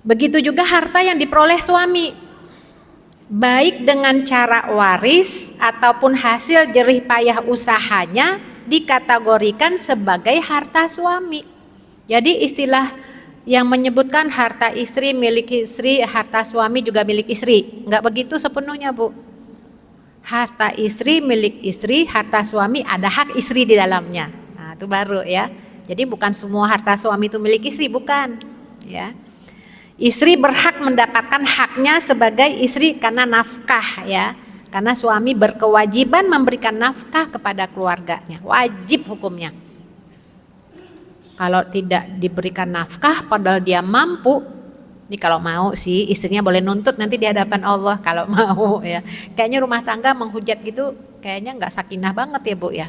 Begitu juga harta yang diperoleh suami, baik dengan cara waris ataupun hasil jerih payah usahanya, dikategorikan sebagai harta suami. Jadi istilah yang menyebutkan harta istri milik istri, harta suami juga milik istri, enggak begitu sepenuhnya Bu. Harta istri milik istri, harta suami ada hak istri di dalamnya. Nah, itu baru ya. Jadi bukan semua harta suami itu milik istri, bukan. Ya. Istri berhak mendapatkan haknya sebagai istri karena nafkah ya. Karena suami berkewajiban memberikan nafkah kepada keluarganya, wajib hukumnya. Kalau tidak diberikan nafkah padahal dia mampu, Ini kalau mau sih istrinya boleh nuntut nanti di hadapan Allah kalau mau ya. Kayaknya rumah tangga menghujat gitu kayaknya nggak sakinah banget ya Bu ya.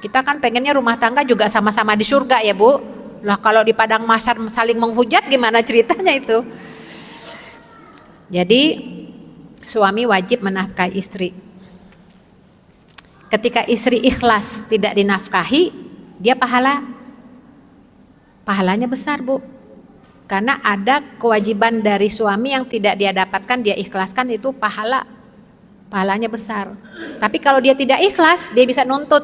Kita kan pengennya rumah tangga juga sama-sama di surga ya Bu. Lah kalau di padang mahsyar saling menghujat gimana ceritanya itu? Jadi suami wajib menafkahi istri. Ketika istri ikhlas tidak dinafkahi, dia pahalanya besar Bu. Karena ada kewajiban dari suami yang tidak dia dapatkan, dia ikhlaskan, itu pahalanya besar. Tapi kalau dia tidak ikhlas, dia bisa nuntut.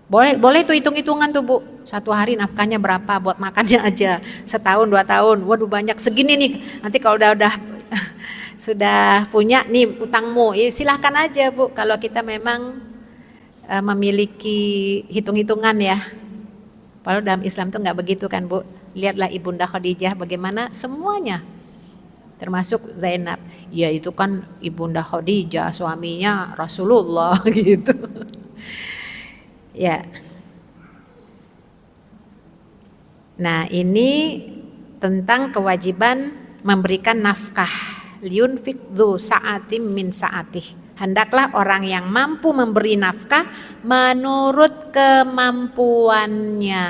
Boleh tuh hitung-hitungan tuh Bu. 1 hari nafkahnya berapa buat makannya aja. Setahun 2 tahun, waduh banyak segini nih. Nanti kalau udah sudah punya nih utangmu, ya silahkan aja Bu. Kalau kita memang memiliki hitung-hitungan ya. Padahal dalam Islam tuh nggak begitu kan Bu. Lihatlah Ibunda Khadijah bagaimana semuanya, termasuk Zainab. Ya itu kan Ibunda Khadijah, suaminya Rasulullah gitu. Ya. Nah ini tentang kewajiban memberikan nafkah. Liunfik dzu sa'atim min sa'atih. Hendaklah orang yang mampu memberi nafkah menurut kemampuannya.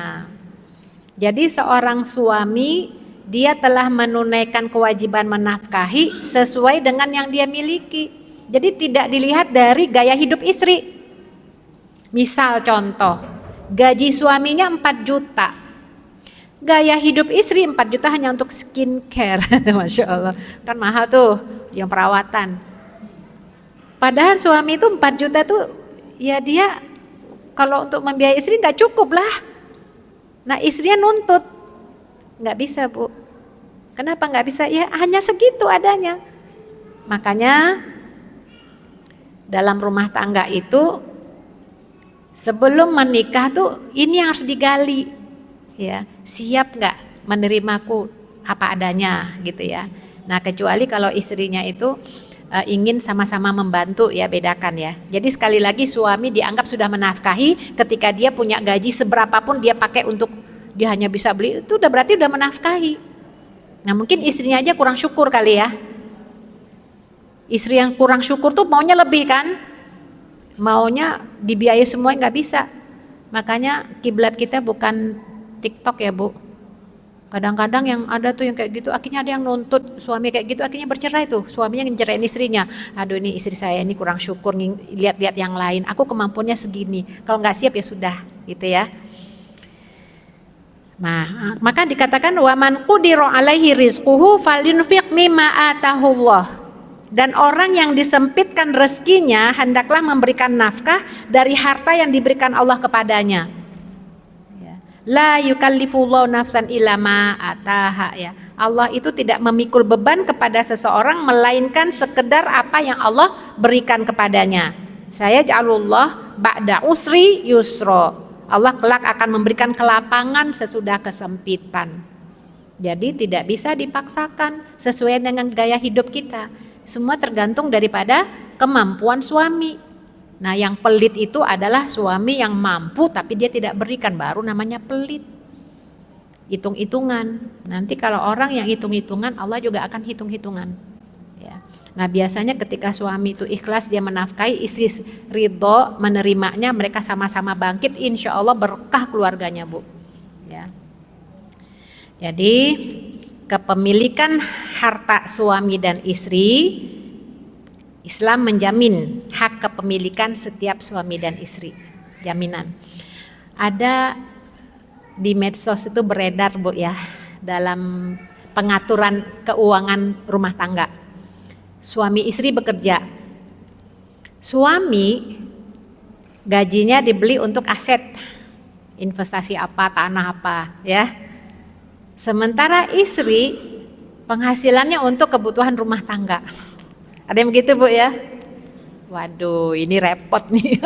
Jadi seorang suami dia telah menunaikan kewajiban menafkahi sesuai dengan yang dia miliki. Jadi tidak dilihat dari gaya hidup istri. Misal contoh, gaji suaminya 4 juta. Gaya hidup istri 4 juta hanya untuk skincare. Masya Allah, kan mahal tuh yang perawatan. Padahal suami itu 4 juta tuh ya dia kalau untuk membiayai istri gak cukup lah. Nah istrinya nuntut, nggak bisa Bu. Kenapa nggak bisa? Ya hanya segitu adanya. Makanya dalam rumah tangga itu sebelum menikah tuh ini yang harus digali. Ya, siap nggak menerimaku apa adanya gitu ya. Nah kecuali kalau istrinya itu ingin sama-sama membantu ya, bedakan ya. Jadi sekali lagi suami dianggap sudah menafkahi ketika dia punya gaji seberapapun dia pakai untuk dia hanya bisa beli, itu udah berarti udah menafkahi. Nah mungkin istrinya aja kurang syukur kali ya. Istri yang kurang syukur tuh maunya lebih kan, maunya dibiayai semua, nggak bisa. Makanya kiblat kita bukan TikTok ya Bu. Kadang-kadang yang ada tuh yang kayak gitu, akhirnya ada yang nuntut suami kayak gitu, akhirnya bercerai tuh, suaminya ngecerain istrinya. Aduh ini istri saya ini kurang syukur, lihat-lihat yang lain, aku kemampuannya segini, kalau nggak siap ya sudah, gitu ya. Nah, maka dikatakan waman qudira alaihi rizquhu falyunfiq mimma atahullah. Dan orang yang disempitkan rezekinya hendaklah memberikan nafkah dari harta yang diberikan Allah kepadanya. La yukallifullahu nafsan illa ma ataha ya. Allah itu tidak memikul beban kepada seseorang melainkan sekedar apa yang Allah berikan kepadanya. Saya ja'alullah ba'da usri yusra. Allah kelak akan memberikan kelapangan sesudah kesempitan. Jadi tidak bisa dipaksakan sesuai dengan gaya hidup kita. Semua tergantung daripada kemampuan suami. Nah yang pelit itu adalah suami yang mampu tapi dia tidak berikan, baru namanya pelit. Hitung-hitungan. Nanti kalau orang yang hitung-hitungan, Allah juga akan hitung-hitungan. Ya. Nah biasanya ketika suami itu ikhlas dia menafkahi, istri ridho menerimanya, mereka sama-sama bangkit, insya Allah berkah keluarganya Bu. Ya. Jadi kepemilikan harta suami dan istri, Islam menjamin hak kepemilikan setiap suami dan istri, jaminan. Ada di medsos itu beredar Bu ya, dalam pengaturan keuangan rumah tangga. Suami istri bekerja. Suami gajinya dibeli untuk aset, investasi apa, tanah apa ya. Sementara istri penghasilannya untuk kebutuhan rumah tangga. Ada yang begitu Bu ya? Waduh ini repot nih.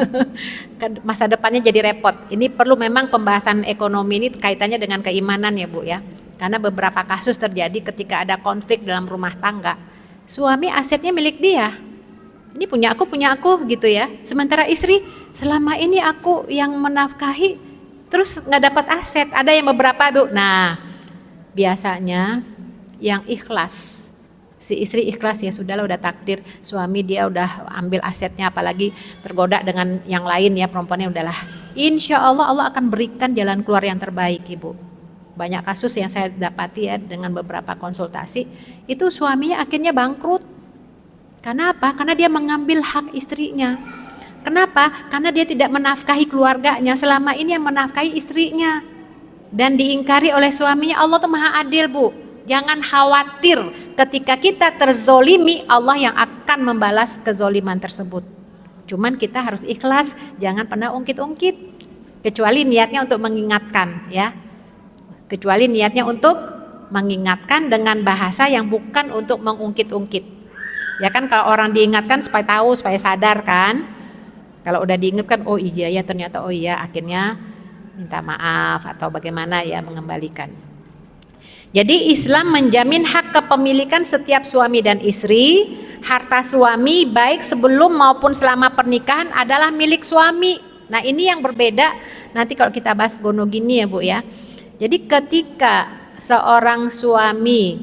Masa depannya jadi repot. Ini perlu memang pembahasan ekonomi ini kaitannya dengan keimanan ya Bu ya. Karena beberapa kasus terjadi ketika ada konflik dalam rumah tangga. Suami asetnya milik dia. Ini punya aku gitu ya. Sementara istri selama ini aku yang menafkahi terus nggak dapat aset. Ada yang beberapa Bu. Nah biasanya yang ikhlas. Si istri ikhlas, ya sudahlah, udah takdir suami dia udah ambil asetnya, apalagi tergoda dengan yang lain ya perempuannya, udahlah. Insya Allah Allah akan berikan jalan keluar yang terbaik, Ibu. Banyak kasus yang saya dapati ya dengan beberapa konsultasi, itu suaminya akhirnya bangkrut. Karena apa? Karena dia mengambil hak istrinya. Kenapa? Karena dia tidak menafkahi keluarganya, selama ini yang menafkahi istrinya. Dan diingkari oleh suaminya. Allah tuh maha adil, Bu. Jangan khawatir, ketika kita terzolimi, Allah yang akan membalas kezoliman tersebut. Cuman kita harus ikhlas, jangan pernah ungkit-ungkit. Kecuali niatnya untuk mengingatkan ya. Kecuali niatnya untuk mengingatkan dengan bahasa yang bukan untuk mengungkit-ungkit. Ya kan, kalau orang diingatkan supaya tahu, supaya sadar kan. Kalau udah diingatkan, oh iya ya ternyata, oh iya, akhirnya minta maaf atau bagaimana ya, mengembalikan. Jadi Islam menjamin hak kepemilikan setiap suami dan istri. Harta suami baik sebelum maupun selama pernikahan adalah milik suami. Nah ini yang berbeda nanti kalau kita bahas gonogini ya Bu ya. Jadi ketika seorang suami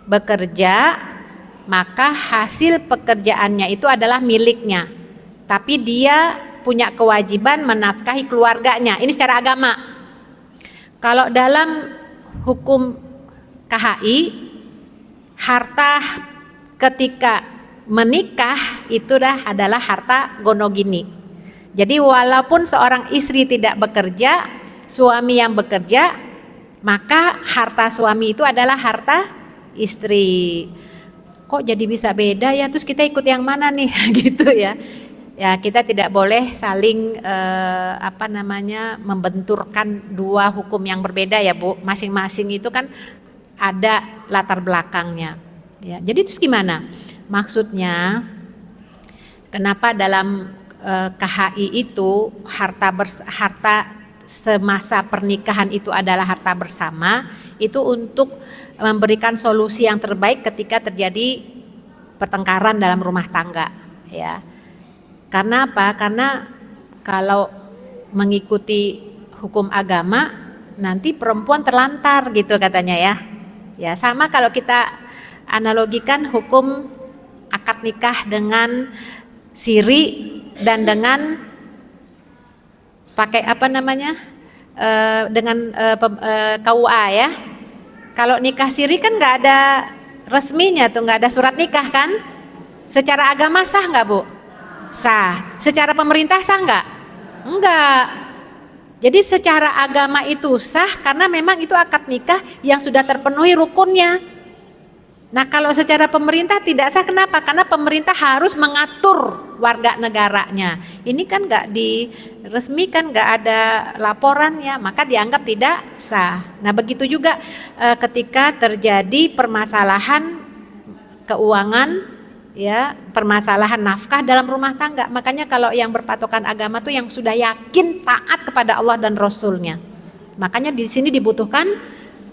bekerja, maka hasil pekerjaannya itu adalah miliknya. Tapi dia punya kewajiban menafkahi keluarganya. Ini secara agama. Kalau dalam hukum KHI, harta ketika menikah itu adalah harta gonogini. Jadi walaupun seorang istri tidak bekerja, suami yang bekerja, maka harta suami itu adalah harta istri. Kok jadi bisa beda ya? Terus kita ikut yang mana nih? Gitu ya. Ya kita tidak boleh saling membenturkan dua hukum yang berbeda ya Bu. Masing-masing itu kan ada latar belakangnya. Ya, jadi terus gimana? Maksudnya kenapa dalam KHI itu harta semasa pernikahan itu adalah harta bersama, itu untuk memberikan solusi yang terbaik ketika terjadi pertengkaran dalam rumah tangga ya. Karena apa? Karena kalau mengikuti hukum agama nanti perempuan terlantar gitu katanya ya. Ya sama kalau kita analogikan hukum akad nikah dengan siri dan dengan pakai dengan KUA ya. Kalau nikah siri kan nggak ada resminya tuh, nggak ada surat nikah kan? Secara agama sah nggak Bu? Sah. Secara pemerintah sah nggak? Enggak. Jadi secara agama itu sah karena memang itu akad nikah yang sudah terpenuhi rukunnya. Nah kalau secara pemerintah tidak sah, kenapa? Karena pemerintah harus mengatur warga negaranya. Ini kan nggak diresmikan, nggak ada laporannya, maka dianggap tidak sah. Nah begitu juga ketika terjadi permasalahan keuangan, ya permasalahan nafkah dalam rumah tangga. Makanya kalau yang berpatokan agama tuh yang sudah yakin taat kepada Allah dan Rasulnya. Makanya di sini dibutuhkan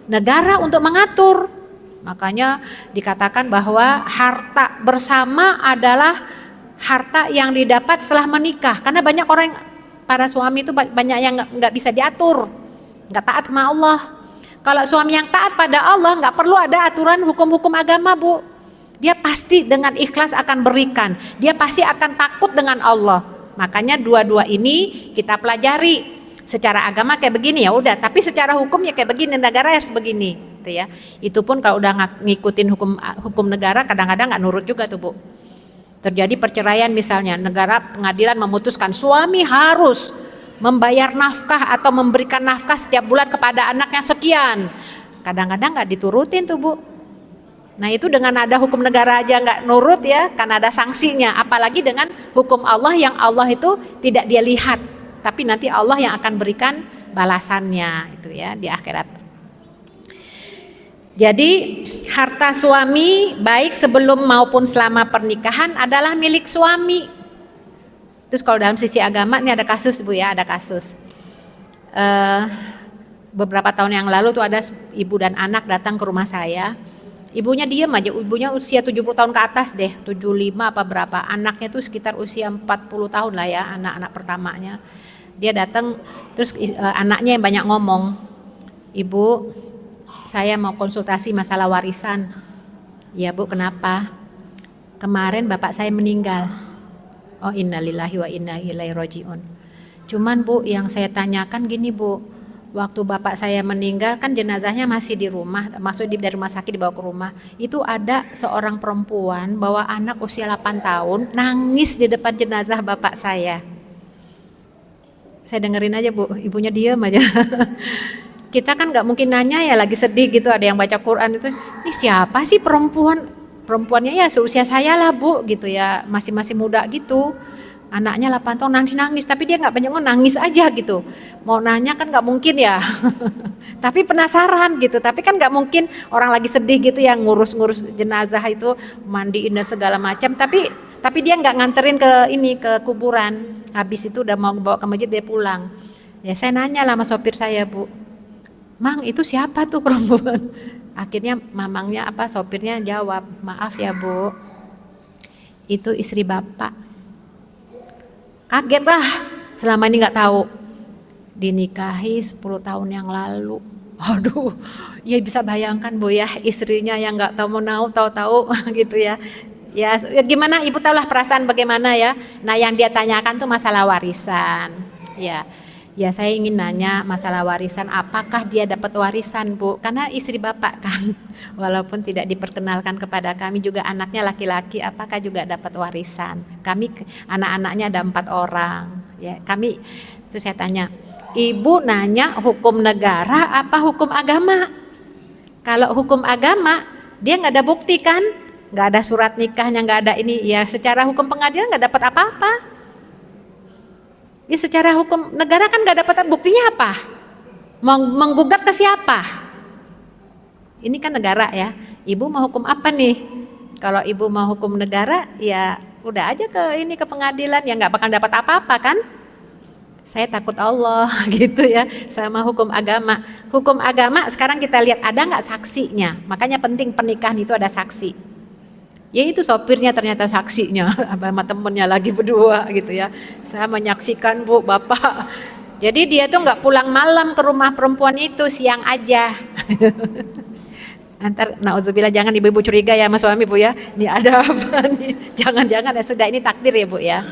negara untuk mengatur. Makanya dikatakan bahwa harta bersama adalah harta yang didapat setelah menikah. Karena banyak orang, para suami itu banyak yang nggak bisa diatur, nggak taat sama Allah. Kalau suami yang taat pada Allah nggak perlu ada aturan hukum-hukum agama Bu. Dia pasti dengan ikhlas akan berikan. Dia pasti akan takut dengan Allah. Makanya dua-dua ini kita pelajari. Secara agama kayak begini ya udah, tapi secara hukum ya kayak begini, negara harus begini, gitu ya. Itu pun kalau udah ngikutin hukum negara kadang-kadang nggak nurut juga tuh Bu. Terjadi perceraian misalnya, negara pengadilan memutuskan suami harus membayar nafkah atau memberikan nafkah setiap bulan kepada anaknya sekian. Kadang-kadang nggak diturutin tuh Bu. Nah itu dengan ada hukum negara aja nggak nurut ya, karena ada sanksinya. Apalagi dengan hukum Allah yang Allah itu tidak dia lihat, tapi nanti Allah yang akan berikan balasannya itu ya di akhirat. Jadi harta suami baik sebelum maupun selama pernikahan adalah milik suami. Terus kalau dalam sisi agama ini ada kasus Bu ya, ada kasus. Beberapa tahun yang lalu tuh ada ibu dan anak datang ke rumah saya. Ibunya diam aja, ibunya usia 70 tahun ke atas deh, 75 apa berapa. Anaknya tuh sekitar usia 40 tahun lah ya, anak-anak pertamanya. Dia datang terus anaknya yang banyak ngomong, "Ibu, saya mau konsultasi masalah warisan. Ya Bu, kenapa? Kemarin bapak saya meninggal. Oh, innalillahi wa inna ilaihi rajiun. Cuman Bu, yang saya tanyakan gini Bu, waktu bapak saya meninggal kan jenazahnya masih di rumah, maksudnya dari rumah sakit dibawa ke rumah. Itu ada seorang perempuan bawa anak usia 8 tahun nangis di depan jenazah bapak saya. Saya dengerin aja Bu, ibunya diam aja. Kita kan nggak mungkin nanya ya, lagi sedih gitu, ada yang baca Quran itu, ini siapa sih perempuannya ya seusia saya lah Bu gitu ya, masih muda gitu. Anaknya 8 tahun nangis, tapi dia nggak banyak nangis aja gitu. Mau nanya kan nggak mungkin ya. Tapi penasaran gitu. Tapi kan nggak mungkin orang lagi sedih gitu yang ngurus jenazah itu, mandiin dan segala macam. Tapi dia nggak nganterin ke kuburan. Habis itu udah mau bawa ke masjid dia pulang. Ya saya nanya lah sama sopir saya Bu, Mang itu siapa tuh perempuan? Akhirnya sopirnya jawab, maaf ya Bu, itu istri bapak. Kaget lah, selama ini nggak tahu, dinikahi 10 tahun yang lalu. Aduh, ya bisa bayangkan Bu ya, istrinya yang nggak tahu gitu ya. Ya gimana Ibu tahulah perasaan bagaimana ya. Nah yang dia tanyakan tuh masalah warisan. Ya saya ingin nanya masalah warisan, apakah dia dapat warisan Bu? Karena istri bapak kan, walaupun tidak diperkenalkan kepada kami, juga anaknya laki-laki, apakah juga dapat warisan? Kami anak-anaknya ada 4 orang. Ya kami, terus saya tanya, Ibu nanya hukum negara apa hukum agama? Kalau hukum agama dia nggak ada bukti kan, nggak ada surat nikahnya, nggak ada ini, ya secara hukum pengadilan nggak dapat apa-apa. Ya secara hukum negara kan nggak dapat, buktinya apa? Menggugat ke siapa? Ini kan negara ya. Ibu mau hukum apa nih? Kalau ibu mau hukum negara, ya udah aja ke pengadilan, ya nggak bakal dapat apa-apa kan? Saya takut Allah gitu ya sama hukum agama. Hukum agama sekarang kita lihat ada nggak saksinya? Makanya penting pernikahan itu ada saksi. Ya itu sopirnya ternyata saksinya sama temennya lagi berdua gitu ya. Saya menyaksikan Bu, Bapak. Jadi dia tuh nggak pulang malam ke rumah perempuan itu, siang aja. Antar nauzubillah, jangan ibu-ibu curiga ya sama suami Bu ya. Ini ada apa nih? Jangan-jangan ya sudah, ini takdir ya Bu ya.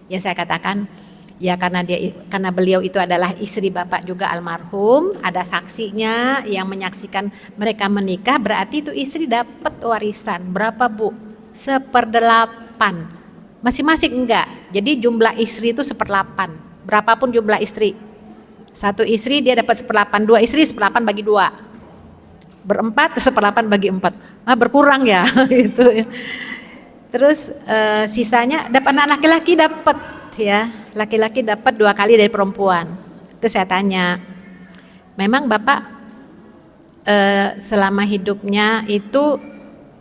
Ya saya katakan ya karena beliau itu adalah istri bapak juga almarhum, ada saksinya yang menyaksikan mereka menikah, berarti itu istri dapat warisan. Berapa Bu? 1/8. Masing-masing enggak. Jadi jumlah istri itu 1/8. Berapapun jumlah istri. Satu istri dia dapat 1/8, 2 istri 1/8 bagi 2. Berempat 1/8 bagi 4. Berkurang ya gitu ya. Terus sisanya dapat anak laki-laki dapat ya, laki-laki dapat 2 kali dari perempuan. Terus saya tanya, memang bapak selama hidupnya itu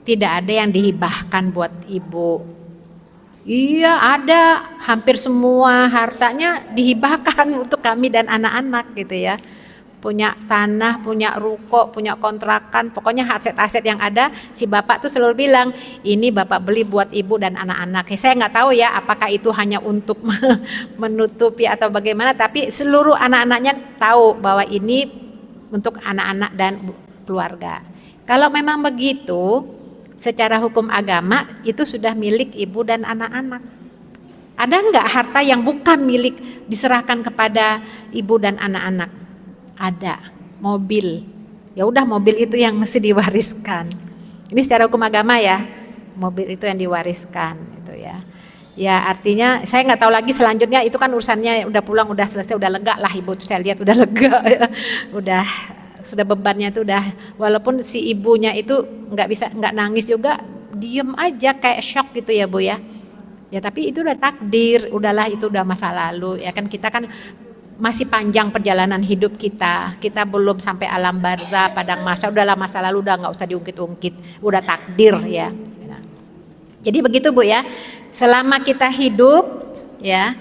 tidak ada yang dihibahkan buat ibu? Iya ada, hampir semua hartanya dihibahkan untuk kami dan anak-anak gitu ya. Punya tanah, punya ruko, punya kontrakan, pokoknya aset-aset yang ada, si bapak tuh selalu bilang, ini bapak beli buat ibu dan anak-anak. Saya nggak tahu ya apakah itu hanya untuk menutupi atau bagaimana, tapi seluruh anak-anaknya tahu bahwa ini untuk anak-anak dan keluarga. Kalau memang begitu, secara hukum agama itu sudah milik ibu dan anak-anak. Ada nggak harta yang bukan milik diserahkan kepada ibu dan anak-anak? Ada, mobil. Ya udah, mobil itu yang mesti diwariskan. Ini secara hukum agama ya, mobil itu yang diwariskan itu ya. Ya artinya saya nggak tahu lagi selanjutnya, itu kan urusannya udah pulang, udah selesai, udah lega lah ibu. Saya lihat udah lega ya. Sudah bebannya itu udah, walaupun si ibunya itu nggak nangis juga, diem aja kayak shock gitu ya Bu ya. Ya tapi itu udah takdir, udahlah itu udah masa lalu ya kan. Kita kan masih panjang perjalanan hidup kita belum sampai alam barzah, padang mahsyar, udahlah masa lalu udah nggak usah diungkit-ungkit, udah takdir ya. Jadi begitu Bu ya, selama kita hidup ya,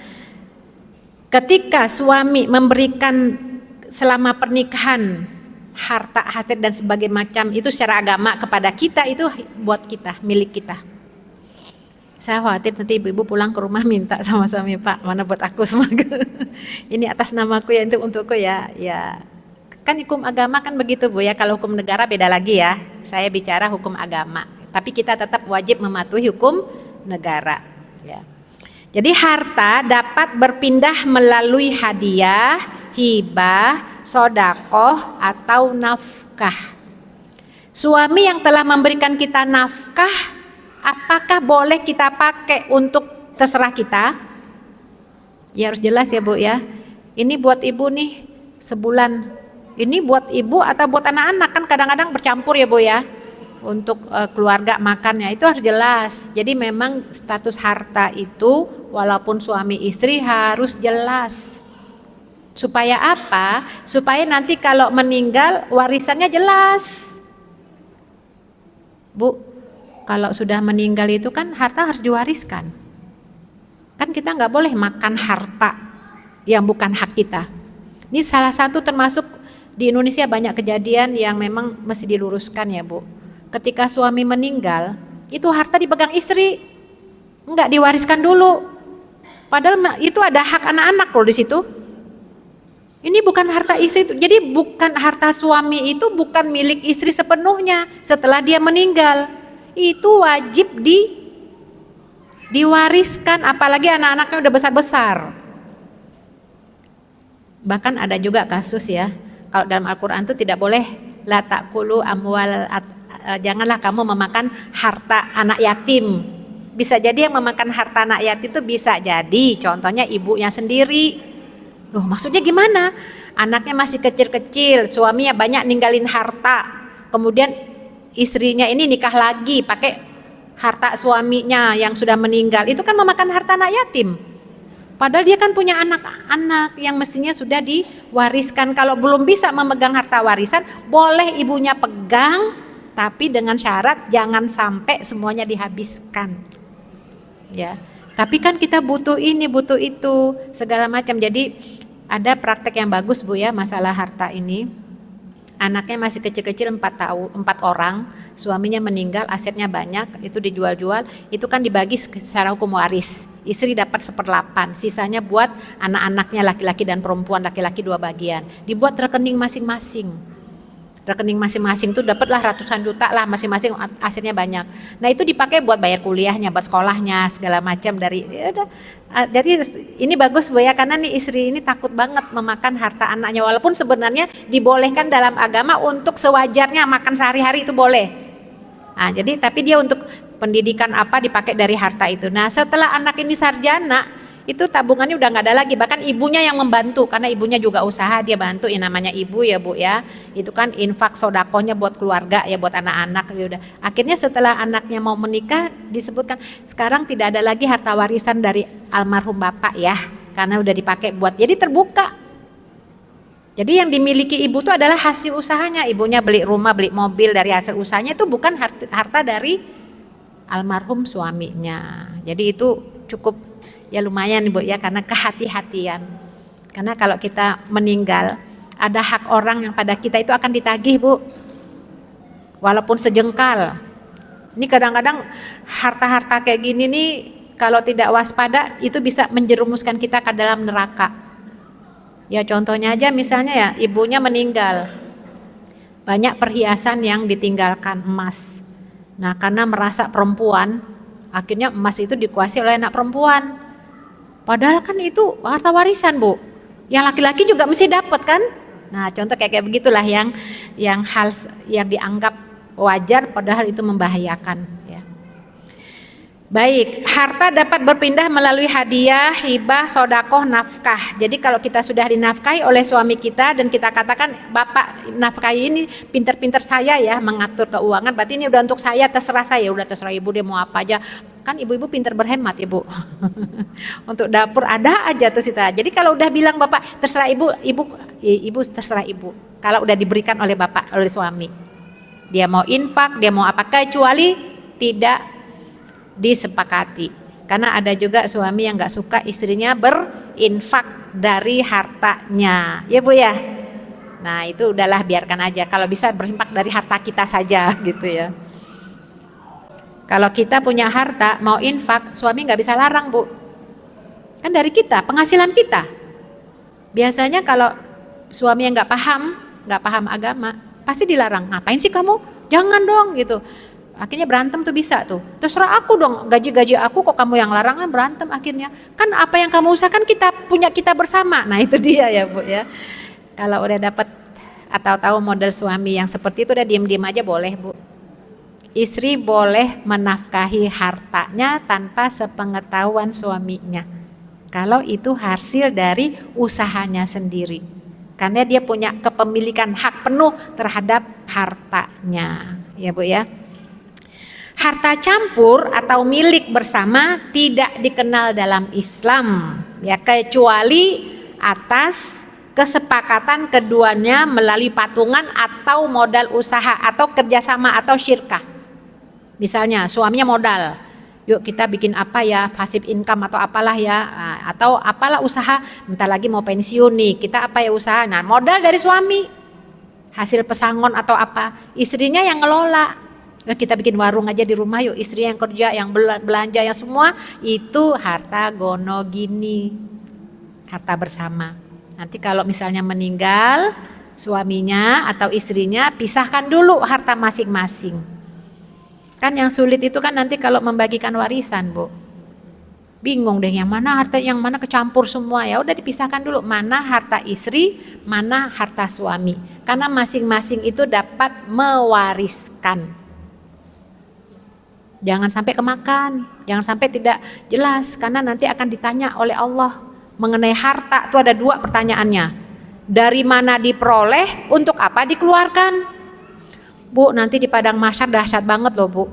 ketika suami memberikan selama pernikahan harta, hasil dan sebagainya macam itu secara agama kepada kita, itu buat kita, milik kita. Saya khawatir nanti ibu-ibu pulang ke rumah minta sama suami, Pak mana buat aku semua. Ini atas namaku ya, itu untukku ya. Ya Kan hukum agama kan begitu Bu ya, kalau hukum negara beda lagi ya. Saya bicara hukum agama. Tapi kita tetap wajib mematuhi hukum negara ya. Jadi harta dapat berpindah melalui hadiah, hibah, sodakoh, atau nafkah. Suami yang telah memberikan kita nafkah, apakah boleh kita pakai untuk terserah kita? Ya harus jelas ya Bu ya. Ini buat ibu nih sebulan. Ini buat ibu atau buat anak-anak, kan kadang-kadang bercampur ya Bu ya. Untuk keluarga makannya itu harus jelas. Jadi memang status harta itu walaupun suami istri harus jelas. Supaya apa? Supaya nanti kalau meninggal warisannya jelas. Bu, kalau sudah meninggal itu kan harta harus diwariskan. Kan kita nggak boleh makan harta yang bukan hak kita. Ini salah satu termasuk di Indonesia banyak kejadian yang memang mesti diluruskan ya Bu. Ketika suami meninggal, itu harta dipegang istri, nggak diwariskan dulu. Padahal itu ada hak anak-anak loh di situ. Ini bukan harta istri, jadi bukan harta suami itu bukan milik istri sepenuhnya setelah dia meninggal. Itu wajib diwariskan, apalagi anak-anaknya udah besar-besar. Bahkan ada juga kasus ya, kalau dalam Al-Quran itu tidak boleh la ta'kulu amwal, janganlah kamu memakan harta anak yatim. Bisa jadi yang memakan harta anak yatim itu bisa jadi contohnya ibunya sendiri. Loh maksudnya gimana? Anaknya masih kecil-kecil, suaminya banyak ninggalin harta, kemudian istrinya ini nikah lagi pakai harta suaminya yang sudah meninggal, itu kan memakan harta anak yatim. Padahal dia kan punya anak-anak yang mestinya sudah diwariskan. Kalau belum bisa memegang harta warisan, boleh ibunya pegang, tapi dengan syarat jangan sampai semuanya dihabiskan. Ya. Tapi kan kita butuh ini, butuh itu, segala macam. Jadi ada praktek yang bagus Bu ya masalah harta ini. Anaknya masih kecil-kecil 4 orang, suaminya meninggal, asetnya banyak, itu dijual-jual, itu kan dibagi secara hukum waris. Istri dapat 1/8, sisanya buat anak-anaknya laki-laki dan perempuan, laki-laki 2 bagian. Dibuat rekening masing-masing. Rekening masing-masing tuh dapatlah ratusan juta lah masing-masing, asetnya banyak. Nah itu dipakai buat bayar kuliahnya, buat sekolahnya, segala macam dari. Ya udah. Jadi ini bagus Bu ya, karena nih istri ini takut banget memakan harta anaknya, walaupun sebenarnya dibolehkan dalam agama untuk sewajarnya makan sehari-hari itu boleh. Nah jadi tapi dia untuk pendidikan apa dipakai dari harta itu. Nah setelah anak ini sarjana, itu tabungannya udah nggak ada lagi, bahkan ibunya yang membantu karena ibunya juga usaha, dia bantu, ya namanya ibu ya Bu ya, itu kan infak sodakohnya buat keluarga ya, buat anak-anak. Ya udah, akhirnya setelah anaknya mau menikah disebutkan sekarang tidak ada lagi harta warisan dari almarhum bapak ya, karena udah dipakai buat, jadi terbuka. Jadi yang dimiliki ibu itu adalah hasil usahanya, ibunya beli rumah, beli mobil dari hasil usahanya, itu bukan harta dari almarhum suaminya. Jadi itu cukup ya lumayan Bu ya, karena kehati-hatian. Karena kalau kita meninggal, ada hak orang yang pada kita itu akan ditagih Bu, walaupun sejengkal. Ini kadang-kadang harta-harta kayak gini nih kalau tidak waspada itu bisa menjerumuskan kita ke dalam neraka. Ya contohnya aja misalnya ya, ibunya meninggal, banyak perhiasan yang ditinggalkan, emas. Nah karena merasa perempuan, akhirnya emas itu dikuasai oleh anak perempuan. Padahal kan itu harta warisan Bu, yang laki-laki juga mesti dapat kan. Nah contoh kayak begitulah yang hal yang dianggap wajar padahal itu membahayakan ya. Baik, harta dapat berpindah melalui hadiah, hibah, sodakoh, nafkah. Jadi kalau kita sudah dinafkahi oleh suami kita dan kita katakan bapak nafkahi ini pinter-pinter saya ya mengatur keuangan, berarti ini udah untuk saya, terserah saya, udah terserah ibu dia mau apa aja. Kan ibu-ibu pinter berhemat ibu. Untuk dapur ada aja tuh Sita. Jadi kalau udah bilang bapak terserah ibu terserah ibu. Kalau udah diberikan oleh bapak, oleh suami, dia mau infak, dia mau apa, kecuali tidak disepakati. Karena ada juga suami yang nggak suka istrinya berinfak dari hartanya, ya Bu ya. Nah itu udahlah biarkan aja. Kalau bisa berinfak dari harta kita saja gitu ya. Kalau kita punya harta mau infak, suami nggak bisa larang Bu. Kan dari kita, penghasilan kita. Biasanya kalau suami yang nggak paham, nggak paham agama, pasti dilarang. Ngapain sih kamu? Jangan dong gitu. Akhirnya berantem tuh bisa tuh. Terserah aku dong, gaji aku kok kamu yang larang, kan berantem akhirnya. Kan apa yang kamu usahakan kita punya kita bersama. Nah itu dia ya Bu ya. Kalau udah dapat atau tahu model suami yang seperti itu, udah diem-diem aja boleh Bu. Istri boleh menafkahi hartanya tanpa sepengetahuan suaminya. Kalau itu hasil dari usahanya sendiri. Karena dia punya kepemilikan hak penuh terhadap hartanya. Ya Bu ya. Harta campur atau milik bersama tidak dikenal dalam Islam ya, kecuali atas kesepakatan keduanya melalui patungan atau modal usaha atau kerjasama atau syirkah. Misalnya suaminya modal, yuk kita bikin apa ya, passive income atau apalah ya, atau apalah usaha, bentar lagi mau pensiun nih, kita apa ya usaha, nah modal dari suami, hasil pesangon atau apa, istrinya yang ngelola. Kita bikin warung aja di rumah yuk, istri yang kerja, yang belanja, yang semua itu harta gono gini, harta bersama. Nanti kalau misalnya meninggal suaminya atau istrinya, pisahkan dulu harta masing-masing. Kan yang sulit itu kan nanti kalau membagikan warisan Bu, bingung deh yang mana harta yang mana kecampur semua. Ya udah dipisahkan dulu, mana harta istri, mana harta suami, karena masing-masing itu dapat mewariskan. Jangan sampai kemakan, jangan sampai tidak jelas, karena nanti akan ditanya oleh Allah mengenai harta. Itu ada dua pertanyaannya, dari mana diperoleh, untuk apa dikeluarkan. Bu, nanti di padang mahsyar dahsyat banget loh Bu.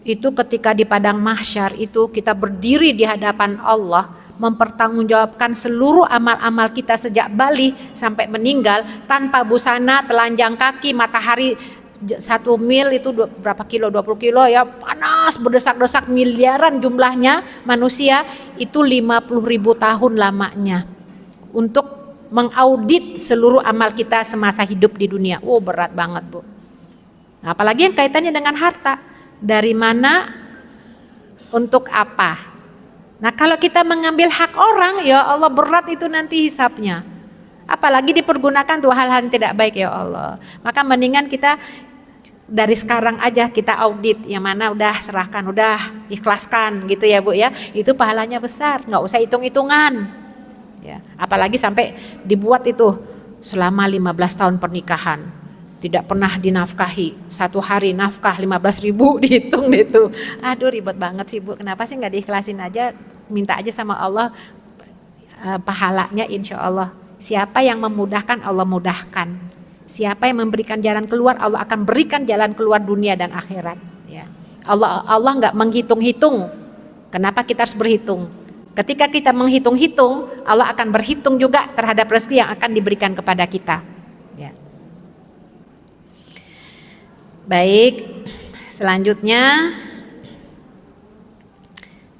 Itu ketika di padang mahsyar itu kita berdiri di hadapan Allah, mempertanggungjawabkan seluruh amal-amal kita sejak balik sampai meninggal, tanpa busana, telanjang kaki, matahari 1 mil itu berapa kilo, 20 kilo ya, panas berdesak-desak, miliaran jumlahnya manusia, itu 50.000 tahun lamanya untuk mengaudit seluruh amal kita semasa hidup di dunia. Berat banget Bu. Nah, apalagi yang kaitannya dengan harta, dari mana, untuk apa. Nah kalau kita mengambil hak orang, ya Allah berat itu nanti hisapnya. Apalagi dipergunakan tuh hal-hal yang tidak baik ya Allah. Maka mendingan kita dari sekarang aja kita audit, yang mana udah serahkan, udah ikhlaskan gitu ya Bu ya. Itu pahalanya besar, nggak usah hitung-hitungan ya. Apalagi sampai dibuat itu selama 15 tahun pernikahan, tidak pernah dinafkahi, 1 hari nafkah 15.000 dihitung itu. Aduh ribet banget sih Bu, kenapa sih nggak diikhlasin aja, minta aja sama Allah pahalanya insya Allah. Siapa yang memudahkan, Allah mudahkan. Siapa yang memberikan jalan keluar, Allah akan berikan jalan keluar dunia dan akhirat ya. Allah nggak menghitung-hitung. Kenapa kita harus berhitung? Ketika kita menghitung-hitung, Allah akan berhitung juga terhadap rezeki yang akan diberikan kepada kita ya. Baik, selanjutnya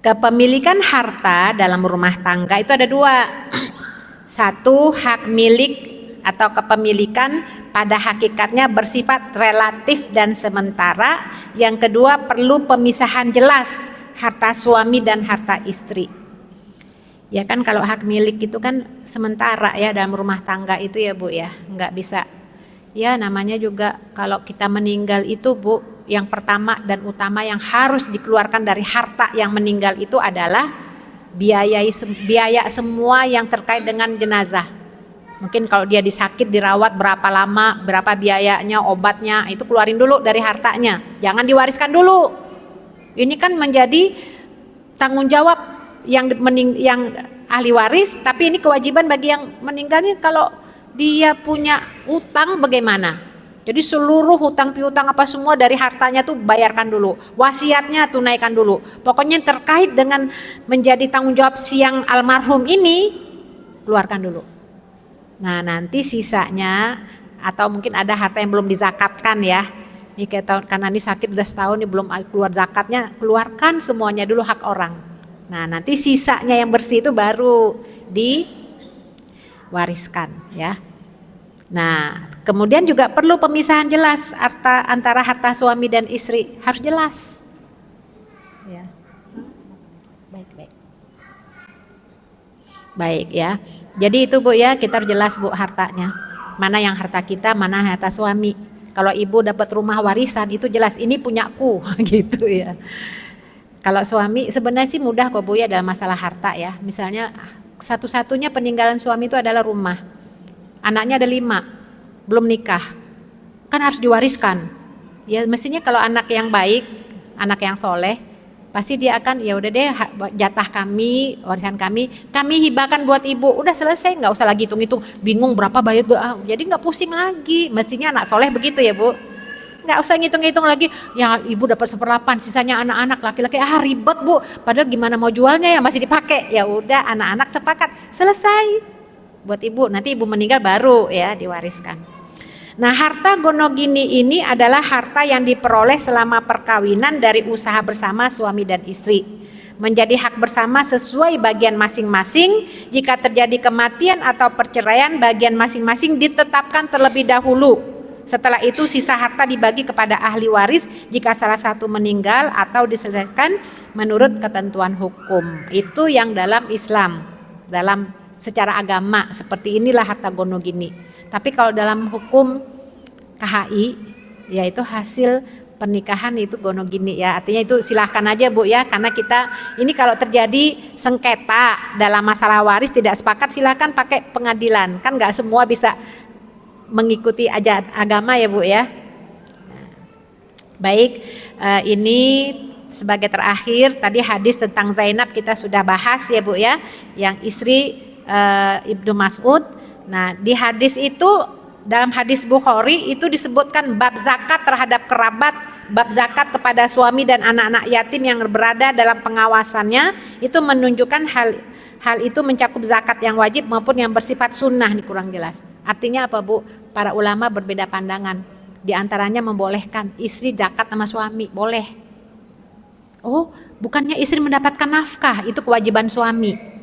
kepemilikan harta dalam rumah tangga itu ada 2. Satu, hak milik atau kepemilikan pada hakikatnya bersifat relatif dan sementara. Yang kedua, perlu pemisahan jelas harta suami dan harta istri. Ya kan kalau hak milik itu kan sementara ya dalam rumah tangga itu ya Bu ya, nggak bisa. Ya namanya juga kalau kita meninggal itu Bu, yang pertama dan utama yang harus dikeluarkan dari harta yang meninggal itu adalah biaya semua yang terkait dengan jenazah. Mungkin kalau dia disakit, dirawat berapa lama, berapa biayanya, obatnya, itu keluarin dulu dari hartanya. Jangan diwariskan dulu. Ini kan menjadi tanggung jawab yang ahli waris, tapi ini kewajiban bagi yang meninggalnya. Kalau dia punya utang bagaimana? Jadi seluruh hutang piutang apa semua dari hartanya tuh bayarkan dulu. Wasiatnya tunaikan dulu. Pokoknya terkait dengan menjadi tanggung jawab si yang almarhum ini, keluarkan dulu. Nah nanti sisanya, atau mungkin ada harta yang belum dizakatkan ya, ini karena ini sakit udah setahun nih belum keluar zakatnya, keluarkan semuanya dulu hak orang. Nah nanti sisanya yang bersih itu baru diwariskan ya. Nah kemudian juga perlu pemisahan jelas antara harta suami dan istri, harus jelas ya. Baik ya. Jadi itu Bu ya, kita harus jelas Bu hartanya. mana yang harta kita, mana harta suami. Kalau ibu dapat rumah warisan itu jelas ini punyaku gitu ya. Kalau suami sebenarnya sih mudah kok Bu ya dalam masalah harta ya. Misalnya satu-satunya peninggalan suami itu adalah rumah. Anaknya ada 5, belum nikah, kan harus diwariskan. Ya mestinya kalau anak yang baik, anak yang soleh, pasti dia akan ya udah deh jatah kami, warisan kami hibahkan buat ibu. Udah selesai, nggak usah lagi hitung-hitung, bingung berapa bayar, jadi nggak pusing lagi. Mestinya anak soleh begitu ya Bu. Nggak usah ngitung-ngitung lagi, ya ibu dapat 1/8, sisanya anak-anak laki-laki, ribet Bu. Padahal gimana mau jualnya ya masih dipakai. Ya udah anak-anak sepakat, selesai buat ibu. Nanti ibu meninggal baru ya diwariskan. Nah, harta gonogini ini adalah harta yang diperoleh selama perkawinan dari usaha bersama suami dan istri. Menjadi hak bersama sesuai bagian masing-masing. Jika terjadi kematian atau perceraian, bagian masing-masing ditetapkan terlebih dahulu. Setelah itu sisa harta dibagi kepada ahli waris jika salah satu meninggal atau diselesaikan menurut ketentuan hukum. Itu yang dalam Islam, dalam secara agama seperti inilah harta gonogini. Tapi kalau dalam hukum KHI yaitu hasil pernikahan itu gonogini ya. Artinya itu silahkan aja Bu ya, karena kita ini kalau terjadi sengketa dalam masalah waris tidak sepakat silahkan pakai pengadilan. Kan nggak semua bisa mengikuti ajaran agama ya Bu ya. Baik, ini sebagai terakhir tadi hadis tentang Zainab kita sudah bahas ya Bu ya, yang istri Ibnu Mas'ud. Nah di hadis itu, dalam hadis Bukhari itu disebutkan bab zakat terhadap kerabat, bab zakat kepada suami dan anak-anak yatim yang berada dalam pengawasannya. Itu menunjukkan hal itu mencakup zakat yang wajib maupun yang bersifat sunnah. Ini kurang jelas. Artinya apa Bu? Para ulama berbeda pandangan. Di antaranya membolehkan istri zakat sama suami, boleh. Oh, bukannya istri mendapatkan nafkah, itu kewajiban suami.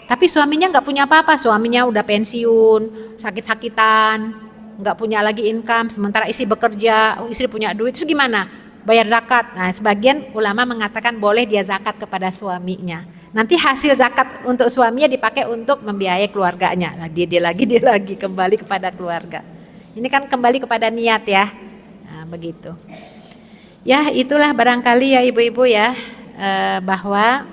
Tapi suaminya nggak punya apa-apa, suaminya udah pensiun, sakit-sakitan, nggak punya lagi income, sementara istri bekerja, istri punya duit, terus gimana? Bayar zakat. Nah, sebagian ulama mengatakan boleh dia zakat kepada suaminya. Nanti hasil zakat untuk suaminya dipakai untuk membiayai keluarganya. Nah, dia lagi kembali kepada keluarga. Ini kan kembali kepada niat ya. Nah, begitu. Ya, itulah barangkali ya ibu-ibu ya, bahwa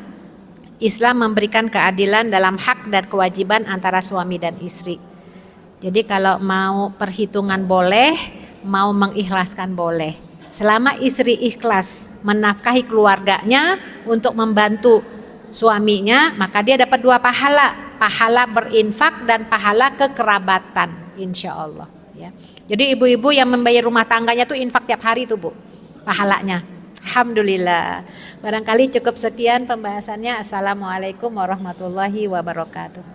Islam memberikan keadilan dalam hak dan kewajiban antara suami dan istri. Jadi kalau mau perhitungan boleh, mau mengikhlaskan boleh. Selama istri ikhlas menafkahi keluarganya untuk membantu suaminya, maka dia dapat 2 pahala. Pahala berinfak dan pahala kekerabatan, insya Allah ya. Jadi ibu-ibu yang membayar rumah tangganya tuh infak tiap hari tuh Bu, pahalanya. Alhamdulillah. Barangkali cukup sekian pembahasannya. Assalamualaikum warahmatullahi wabarakatuh.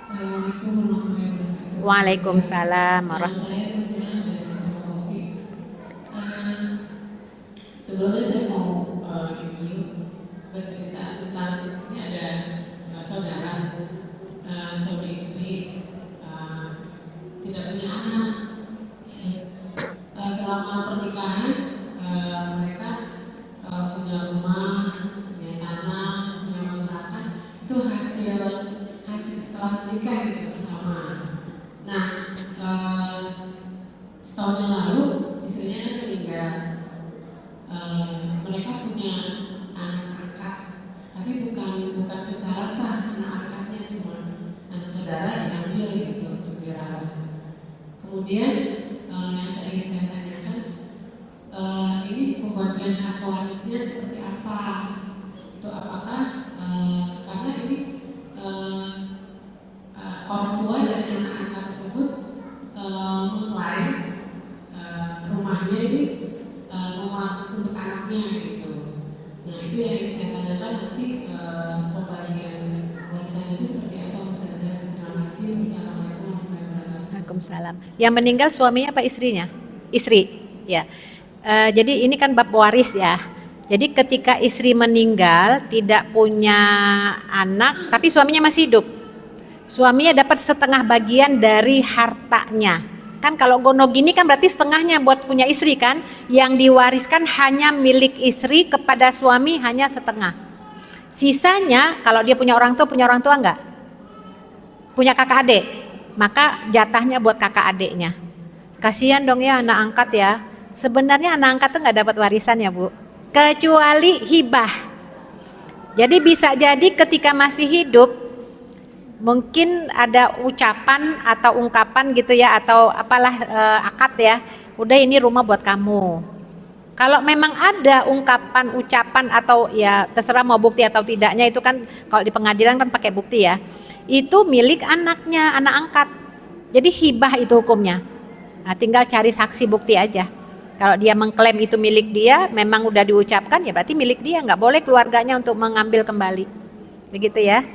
Assalamualaikum warahmatullahi wabarakatuh. Waalaikumsalam Saya Luciana dari Topik. Sebelumnya saya mau ini bercerita tentang ini ada saudara suami istri tidak punya anak. Terus, selama pernikahan mereka punya rumah, punya tanah, punya kontrakan. Itu hasil setelah menikah gitu bersama. Nah, setahun yang lalu istrinya kan meninggal. Mereka punya anak angkat, tapi bukan secara sah. Anak angkatnya cuma anak saudara diambil gitu untuk dirawat. Kemudian yang ingin saya tanyakan, ini pembagian hak warisnya seperti apa? Itu apakah karena ini orang tua dari anak-anak tersebut mengklaim rumahnya ini rumah untuk anaknya gitu. Nah itu yang saya tanyakan nanti pembagian warisan itu seperti apa Ustazah? Terima kasih. Wassalamualaikum warahmatullahi wabarakatuh. Waalaikumsalam. Yang meninggal suaminya apa istrinya? Istri ya. Jadi ini kan bab waris ya. Jadi ketika istri meninggal tidak punya anak tapi suaminya masih hidup, suaminya dapat setengah bagian dari hartanya. Kan kalau gono gini kan berarti setengahnya buat punya istri kan, yang diwariskan hanya milik istri kepada suami hanya setengah. Sisanya kalau dia punya orang tua enggak? Punya kakak adik, maka jatahnya buat kakak adiknya. Kasihan dong ya anak angkat ya. Sebenarnya anak angkat tuh nggak dapat warisan ya Bu, kecuali hibah. Jadi bisa jadi ketika masih hidup mungkin ada ucapan atau ungkapan gitu ya, atau apalah akad ya, udah ini rumah buat kamu. Kalau memang ada ungkapan, ucapan atau ya terserah mau bukti atau tidaknya, itu kan kalau di pengadilan kan pakai bukti ya, itu milik anaknya, anak angkat. Jadi hibah itu hukumnya. Nah, tinggal cari saksi bukti aja. Kalau dia mengklaim itu milik dia, memang udah diucapkan ya berarti milik dia, nggak boleh keluarganya untuk mengambil kembali. Begitu ya.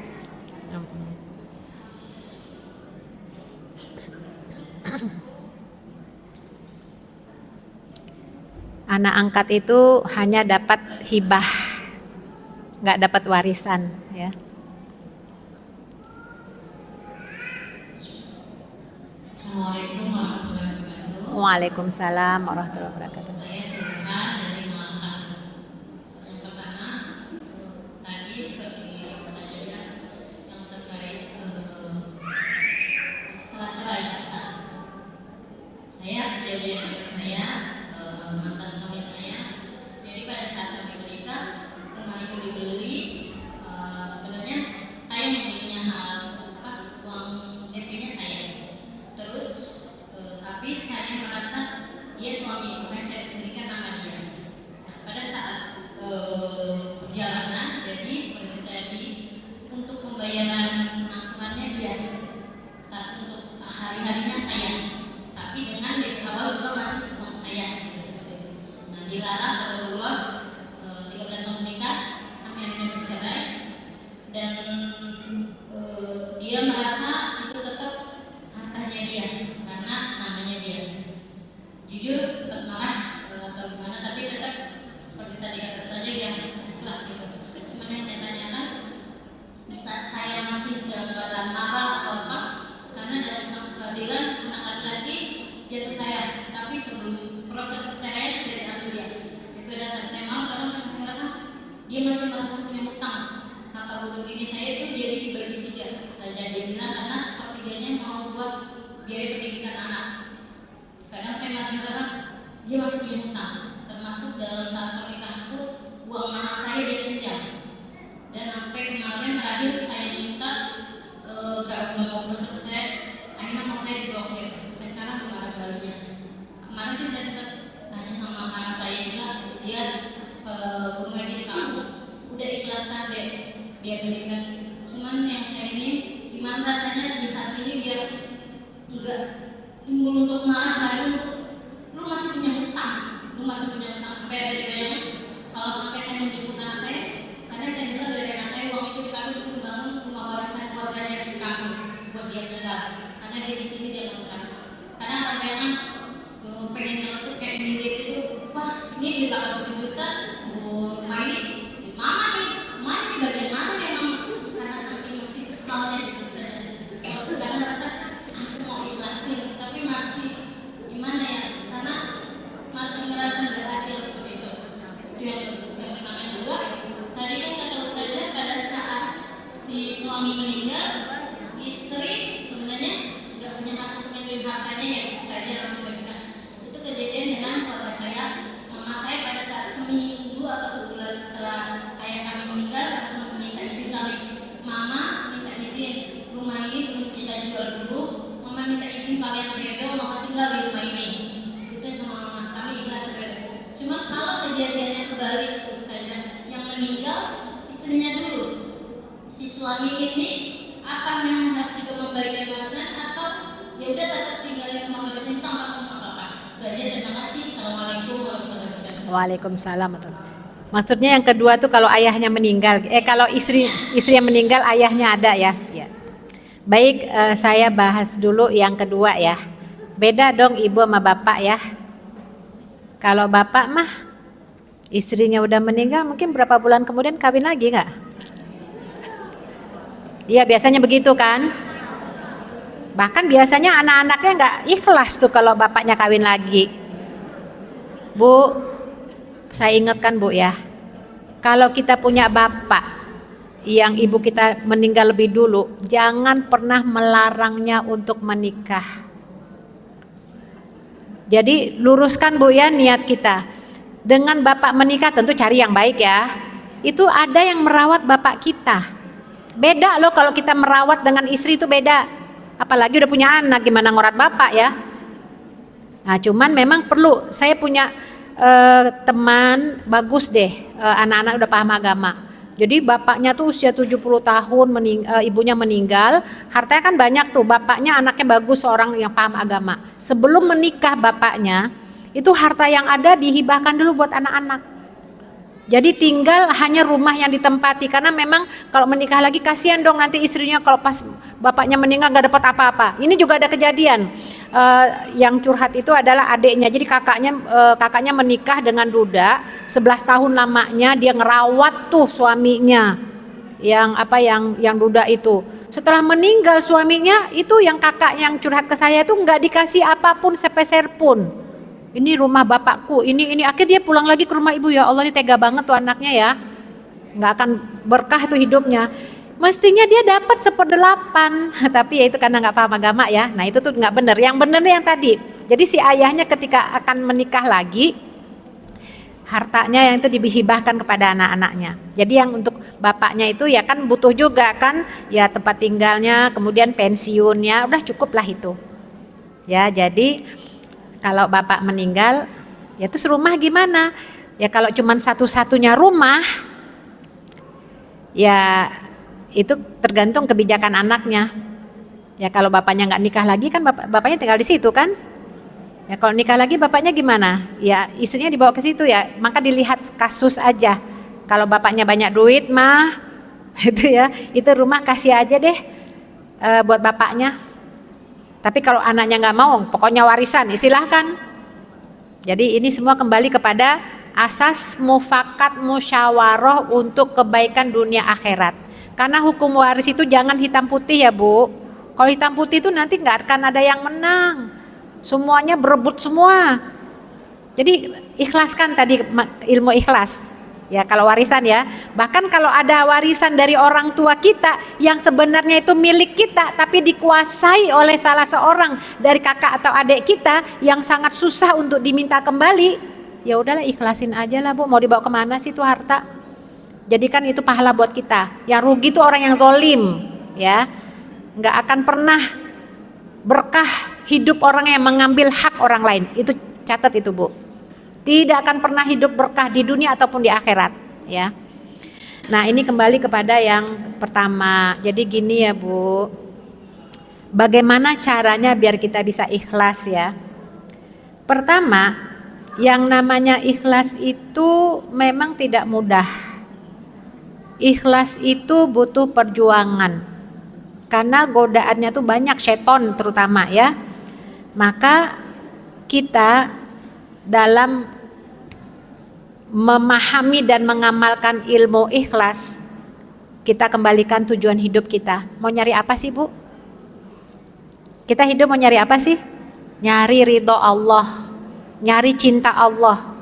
Anak angkat itu hanya dapat hibah, nggak dapat warisan ya. Assalamualaikum warahmatullahi wabarakatuh. Waalaikumsalam warahmatullahi wabarakatuh. Saya Surya dari Malaka. Yang pertama, tadi seperti saja yang terkait setelah cerai kata. Saya kejadian dengan saya mantan suami saya. Jadi pada saat kami menikah, rumah itu dibeli. Sebenarnya saya membelinya uang DP-nya saya. Terus tapi saya merasa dia suami, makanya saya berikan nama dia. Nah, pada saat perjalanan, jadi seperti tadi untuk pembayaran angsurannya dia, tapi untuk hari-harinya saya, tapi dengan dari awal juga masih uang saya, gitu, seperti itu. Nah, dilarang berbulan 13 tahun menikah, kami akhirnya bercerai, dan dia merasa itu tetap hartanya dia karena namanya dia. Jujur sempat marah atau gimana, tapi tetap seperti tadi kata saja yang ikhlas gitu. Cuman yang saya tanyakan, di saat saya masih dalam keadaan marah atau apa, karena dalam keadilan anak laki-laki jatuh saya, tapi sebelum proses perceraian sudah diambil dia. Jadi pada saat saya marah, karena saya masih merasa dia masih merasa punya hutang. Kata guru gini saya itu jadi dibagi 3 saja dia bilang, karena sepertiganya mau buat biaya pendidikan anak. Kadang saya masih merasa dia masih punya hutang, termasuk dalam saat pernikahan itu uang mahar saya dia pinjam. Dan sampai kemarin terakhir saya minta berapa bulan mau proses saya, akhirnya mau saya diblokir. Sampai sekarang belum ada kembalinya. Kemarin sih saya sempat tanya sama kakak saya juga, dia rumah di kamu udah ikhlaskan deh biar berikan. Cuman yang saya ini gimana rasanya di hati ini biar enggak timbul untuk marah lagi, untuk lu masih punya hutang, sampai ada di bayangan kalau sampai saya menjemput anak saya, karena saya dengar dari anak saya uang itu dipakai untuk membangun rumah warisan keluarganya di kampung buat dia tinggal, karena dia di sini dia makan. Karena ada bayangan pengen tuh kayak mirip itu, wah ini di 80 juta rumah ini di mana nih, bagian mana nih mama, karena saking masih kesalnya gitu saja. Karena rasa aku mau ikhlasin, tapi masih gimana ya, karena masih ngerasa nggak adil seperti itu. Itu yang pertama. Juga tadi kan kata Ustazah, pada saat si suami meninggal, istri sebenarnya nggak punya hak untuk mengambil hartanya ya, Ustazah langsung berikan. Itu kejadian dengan keluarga saya. Mama saya pada saat seminggu atau sebulan setelah ayah kami meninggal langsung minta izin kami, mama minta izin rumah ini belum kita jual dulu, mama minta izin kalian berdua mama tinggal di rumah ini. Itu sama mama, kami ikhlas saja. Cuma kalau kejadiannya kebalik saja, yang meninggal istrinya dulu, si suami ini apa memang harus juga membagikan warisan atau ya udah tetap tinggalin rumah warisan tanpa apa-apa. Itu aja, terima kasih. Assalamualaikum warahmatullahi wabarakatuh. Waalaikumsalam. Maksudnya yang kedua tuh kalau ayahnya meninggal, kalau istri yang meninggal ayahnya ada ya. Ya. Baik, saya bahas dulu yang kedua ya. Beda dong ibu sama bapak ya. Kalau bapak mah istrinya udah meninggal, mungkin berapa bulan kemudian kawin lagi nggak? Iya biasanya begitu kan. Bahkan biasanya anak-anaknya nggak ikhlas tuh kalau bapaknya kawin lagi. Bu, saya ingatkan Bu ya, kalau kita punya bapak yang ibu kita meninggal lebih dulu, jangan pernah melarangnya untuk menikah. Jadi luruskan Bu ya niat kita. Dengan bapak menikah tentu cari yang baik ya. Itu ada yang merawat bapak kita. Beda loh kalau kita merawat dengan istri itu beda. Apalagi udah punya anak, gimana ngorat bapak ya. Nah cuman memang perlu, saya punya teman bagus deh, anak-anak udah paham agama. Jadi bapaknya tuh usia 70 tahun, ibunya meninggal, hartanya kan banyak tuh, bapaknya anaknya bagus, seorang yang paham agama. Sebelum menikah bapaknya, itu harta yang ada dihibahkan dulu buat anak-anak. Jadi tinggal hanya rumah yang ditempati, karena memang kalau menikah lagi kasihan dong nanti istrinya kalau pas bapaknya meninggal nggak dapat apa-apa. Ini juga ada kejadian, yang curhat itu adalah adiknya. Jadi kakaknya menikah dengan duda 11 tahun lamanya, dia ngerawat tuh suaminya yang duda itu. Setelah meninggal suaminya itu, yang kakak yang curhat ke saya itu nggak dikasih apapun sepeser pun. Ini rumah bapakku, ini akhirnya dia pulang lagi ke rumah ibu. Ya Allah, ini tega banget tuh anaknya ya, nggak akan berkah tuh hidupnya. Mestinya dia dapat 1/8, tapi ya itu karena nggak paham agama ya. Nah itu tuh nggak benar. Yang benar yang tadi. Jadi si ayahnya ketika akan menikah lagi, hartanya yang itu dihibahkan kepada anak-anaknya. Jadi yang untuk bapaknya itu ya kan butuh juga kan, ya tempat tinggalnya, kemudian pensiunnya, udah cukup lah itu. Ya jadi kalau bapak meninggal, ya terus rumah gimana? Ya kalau cuman satu-satunya rumah, ya itu tergantung kebijakan anaknya. Ya kalau bapaknya nggak nikah lagi kan bapaknya tinggal di situ kan. Ya kalau nikah lagi bapaknya gimana? Ya istrinya dibawa ke situ ya. Maka dilihat kasus aja. Kalau bapaknya banyak duit mah, itu ya, itu rumah kasih aja deh buat bapaknya. Tapi kalau anaknya nggak mau, pokoknya warisan, silahkan. Jadi ini semua kembali kepada asas mufakat musyawarah untuk kebaikan dunia akhirat. Karena hukum waris itu jangan hitam putih ya Bu. Kalau hitam putih itu nanti nggak akan ada yang menang. Semuanya berebut semua. Jadi ikhlaskan tadi ilmu ikhlas. Ya kalau warisan ya, bahkan kalau ada warisan dari orang tua kita yang sebenarnya itu milik kita tapi dikuasai oleh salah seorang dari kakak atau adik kita yang sangat susah untuk diminta kembali, ya udahlah ikhlasin aja lah Bu, mau dibawa kemana sih itu harta. Jadi kan itu pahala buat kita. Yang rugi itu orang yang zolim ya, nggak akan pernah berkah hidup orang yang mengambil hak orang lain. Itu catat itu Bu. Tidak akan pernah hidup berkah di dunia ataupun di akhirat ya. Nah ini kembali kepada yang pertama. Jadi gini ya Bu, bagaimana caranya biar kita bisa ikhlas ya. Pertama, yang namanya ikhlas itu memang tidak mudah. Ikhlas itu butuh perjuangan, karena godaannya tuh banyak, seton terutama ya. Maka kita dalam memahami dan mengamalkan ilmu ikhlas, kita kembalikan tujuan hidup kita. Mau nyari apa sih Bu? Kita hidup mau nyari apa sih? Nyari ridho Allah, nyari cinta Allah.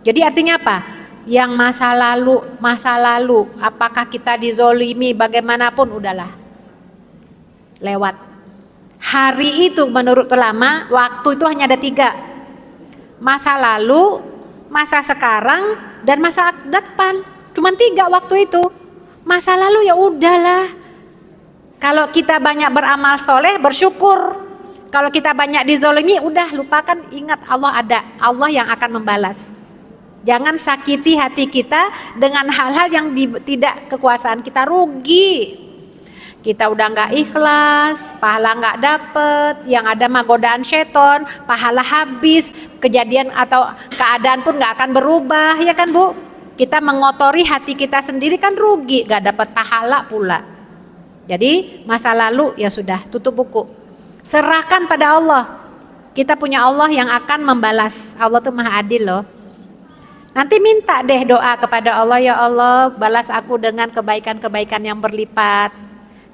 Jadi artinya apa? Yang masa lalu, apakah kita dizolimi bagaimanapun, udahlah, lewat. Hari itu menurut ulama, waktu itu hanya ada 3. Masa lalu, masa sekarang, dan masa depan. Cuman 3 waktu itu. Masa lalu ya udahlah. Kalau kita banyak beramal soleh, bersyukur. Kalau kita banyak dizolimi, udah lupakan, ingat Allah ada. Allah yang akan membalas. Jangan sakiti hati kita dengan hal-hal yang tidak kekuasaan kita, rugi. Kita udah nggak ikhlas, pahala nggak dapet, yang ada mah godaan seton, pahala habis, kejadian atau keadaan pun nggak akan berubah, ya kan Bu? Kita mengotori hati kita sendiri kan rugi, nggak dapat pahala pula. Jadi masa lalu ya sudah, tutup buku, serahkan pada Allah. Kita punya Allah yang akan membalas. Allah tuh maha adil loh. Nanti minta deh doa kepada Allah, ya Allah balas aku dengan kebaikan-kebaikan yang berlipat.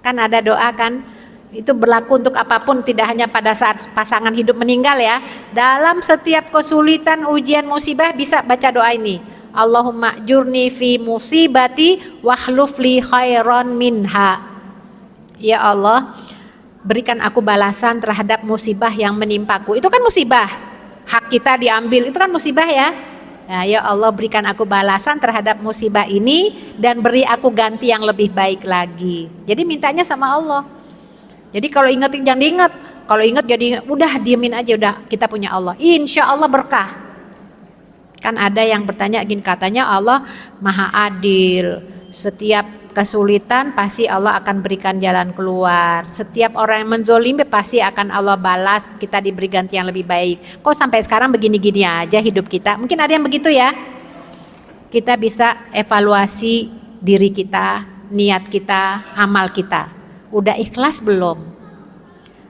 Kan ada doa kan, Itu berlaku untuk apapun, tidak hanya pada saat pasangan hidup meninggal ya. Dalam setiap kesulitan, ujian, musibah bisa baca doa ini. Allahumma jurni fi musibati wahluf li khairon minha. Ya Allah, berikan aku balasan terhadap musibah yang menimpaku. Itu kan musibah. Hak kita diambil, itu kan musibah ya. Nah, ya Allah, berikan aku balasan terhadap musibah ini dan beri aku ganti yang lebih baik lagi. Jadi mintanya sama Allah. Jadi kalau ingat jangan diingat, kalau ingat jadi udah diemin aja, udah kita punya Allah. Insya Allah berkah. Kan ada yang bertanya gini, katanya Allah maha adil. Setiap kesulitan pasti Allah akan berikan jalan keluar. Setiap orang yang menzolimi pasti akan Allah balas, kita diberi ganti yang lebih baik. Kok sampai sekarang begini-gini aja hidup kita? Mungkin ada yang begitu ya. Kita bisa evaluasi diri kita, niat kita, amal kita. Udah ikhlas belum?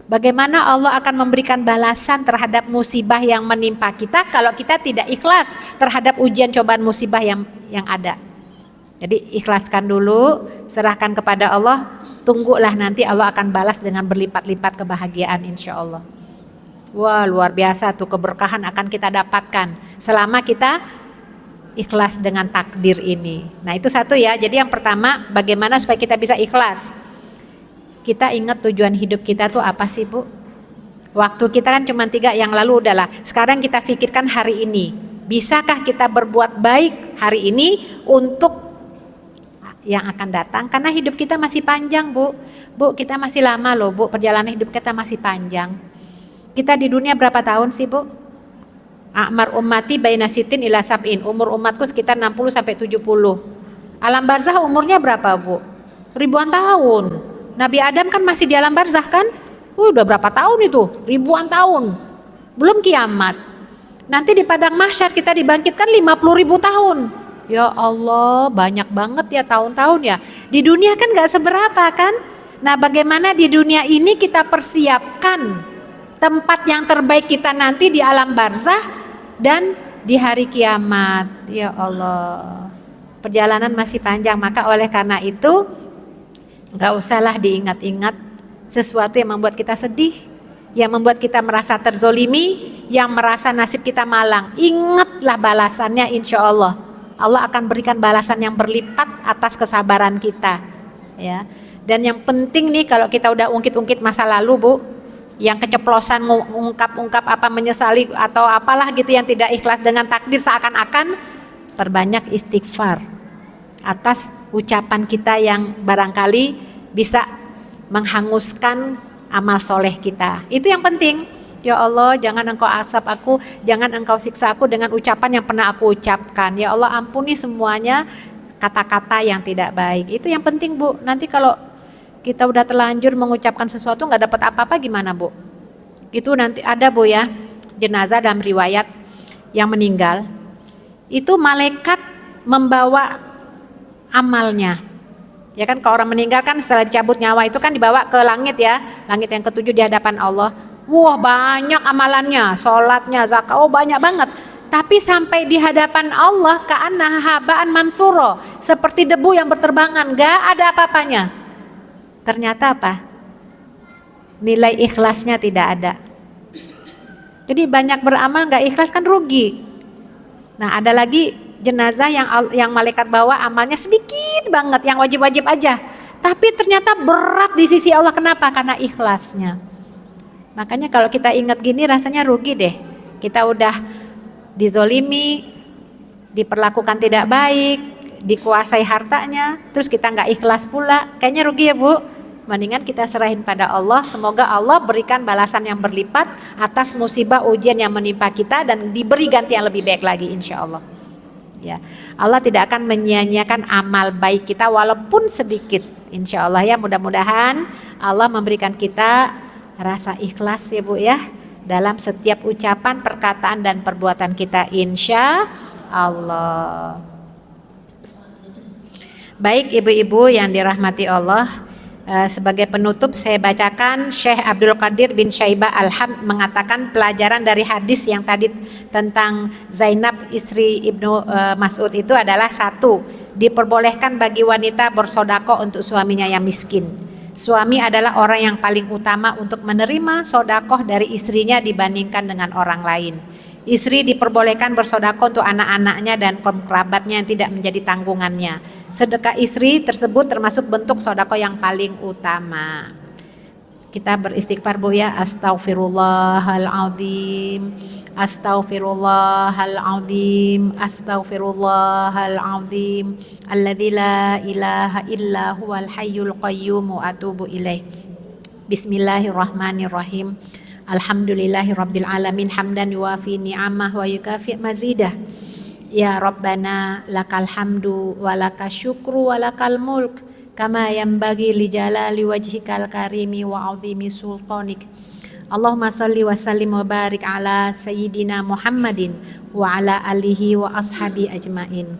Bagaimana Allah akan memberikan balasan terhadap musibah yang menimpa kita kalau kita tidak ikhlas terhadap ujian cobaan musibah yang ada? Jadi ikhlaskan dulu, serahkan kepada Allah, tunggulah nanti Allah akan balas dengan berlipat-lipat kebahagiaan insya Allah. Wah, luar biasa tuh keberkahan akan kita dapatkan selama kita ikhlas dengan takdir ini. Nah itu satu ya, jadi yang pertama bagaimana supaya kita bisa ikhlas. Kita ingat tujuan hidup kita tuh apa sih Bu? Waktu kita kan cuma 3 yang lalu udahlah. Sekarang kita pikirkan hari ini. Bisakah kita berbuat baik hari ini untuk yang akan datang? Karena hidup kita masih panjang Bu. Bu, kita masih lama loh Bu. Perjalanan hidup kita masih panjang. Kita di dunia berapa tahun sih Bu? A'mar ummati baina sitin ila sab'in. Umur umatku sekitar 60 sampai 70. Alam barzah umurnya berapa Bu? Ribuan tahun. Nabi Adam kan masih di alam barzah kan? Udah berapa tahun itu? Ribuan tahun. Belum kiamat. Nanti di padang mahsyar kita dibangkitkan 50.000 tahun. Ya Allah, banyak banget ya tahun-tahun ya. Di dunia kan gak seberapa kan? Nah bagaimana di dunia ini kita persiapkan tempat yang terbaik kita nanti di alam barzah dan di hari kiamat. Ya Allah, perjalanan masih panjang. Maka oleh karena itu gak usahlah diingat-ingat sesuatu yang membuat kita sedih, yang membuat kita merasa terzolimi, yang merasa nasib kita malang. Ingatlah balasannya insya Allah. Allah akan berikan balasan yang berlipat atas kesabaran kita ya. Dan yang penting nih kalau kita udah ungkit-ungkit masa lalu Bu, yang keceplosan ungkap-ungkap apa menyesali atau apalah gitu yang tidak ikhlas dengan takdir seakan-akan, perbanyak istighfar atas ucapan kita yang barangkali bisa menghanguskan amal soleh kita. Itu yang penting. Ya Allah, jangan engkau azab aku, jangan engkau siksa aku dengan ucapan yang pernah aku ucapkan. Ya Allah, ampuni semuanya kata-kata yang tidak baik. Itu yang penting Bu. Nanti kalau kita udah terlanjur mengucapkan sesuatu nggak dapat apa-apa gimana Bu? Itu nanti ada Bu ya, jenazah dalam riwayat yang meninggal itu malaikat membawa amalnya. Ya kan kalau orang meninggal kan setelah dicabut nyawa itu kan dibawa ke langit ya, langit yang ke-7 di hadapan Allah. Wah banyak amalannya, sholatnya, zakat, oh banyak banget. Tapi sampai di hadapan Allah ka'anna haba'an mansuro, seperti debu yang berterbangan, gak ada apa-apanya. Ternyata apa? Nilai ikhlasnya tidak ada. Jadi banyak beramal gak ikhlas kan rugi. Nah ada lagi jenazah yang malaikat bawa amalnya sedikit banget, yang wajib-wajib aja. Tapi ternyata berat di sisi Allah. Kenapa? Karena ikhlasnya. Makanya kalau kita ingat gini rasanya rugi deh. Kita udah dizolimi, diperlakukan tidak baik, dikuasai hartanya, terus kita nggak ikhlas pula. Kayaknya rugi ya Bu. Mendingan kita serahin pada Allah. Semoga Allah berikan balasan yang berlipat atas musibah ujian yang menimpa kita dan diberi ganti yang lebih baik lagi insya Allah. Ya, Allah tidak akan menyia-nyiakan amal baik kita walaupun sedikit. Insya Allah ya, mudah-mudahan Allah memberikan kita rasa ikhlas ya Bu ya dalam setiap ucapan, perkataan dan perbuatan kita insya Allah. Baik ibu-ibu yang dirahmati Allah, sebagai penutup saya bacakan Syekh Abdul Qadir bin Syaibah Al-Hamd mengatakan pelajaran dari hadis yang tadi tentang Zainab istri Ibnu Mas'ud itu adalah 1, diperbolehkan bagi wanita bersodako untuk suaminya yang miskin. Suami adalah orang yang paling utama untuk menerima sodakoh dari istrinya dibandingkan dengan orang lain. Istri diperbolehkan bersodakoh untuk anak-anaknya dan kerabatnya yang tidak menjadi tanggungannya. Sedekah istri tersebut termasuk bentuk sodakoh yang paling utama. Kita beristighfar Bu ya. Astaghfirullahaladzim, astaghfirullahaladzim, astaghfirullahaladzim, alladzi la ilaha illa huwal hayyul qayyum wa atubu ilaih. Bismillahirrahmanirrahim. Alhamdulillahi rabbil alamin hamdan yuwafi ni'amah wa yukafi mazidah. Ya Rabbana lakal hamdu wa lakal syukru wa lakal mulk kama yanbaghi li jalali wajhikal karimi wa azimi sultanik. Allahumma salli wa sallim wa barik ala sayyidina Muhammadin wa ala alihi wa ashabi ajmain.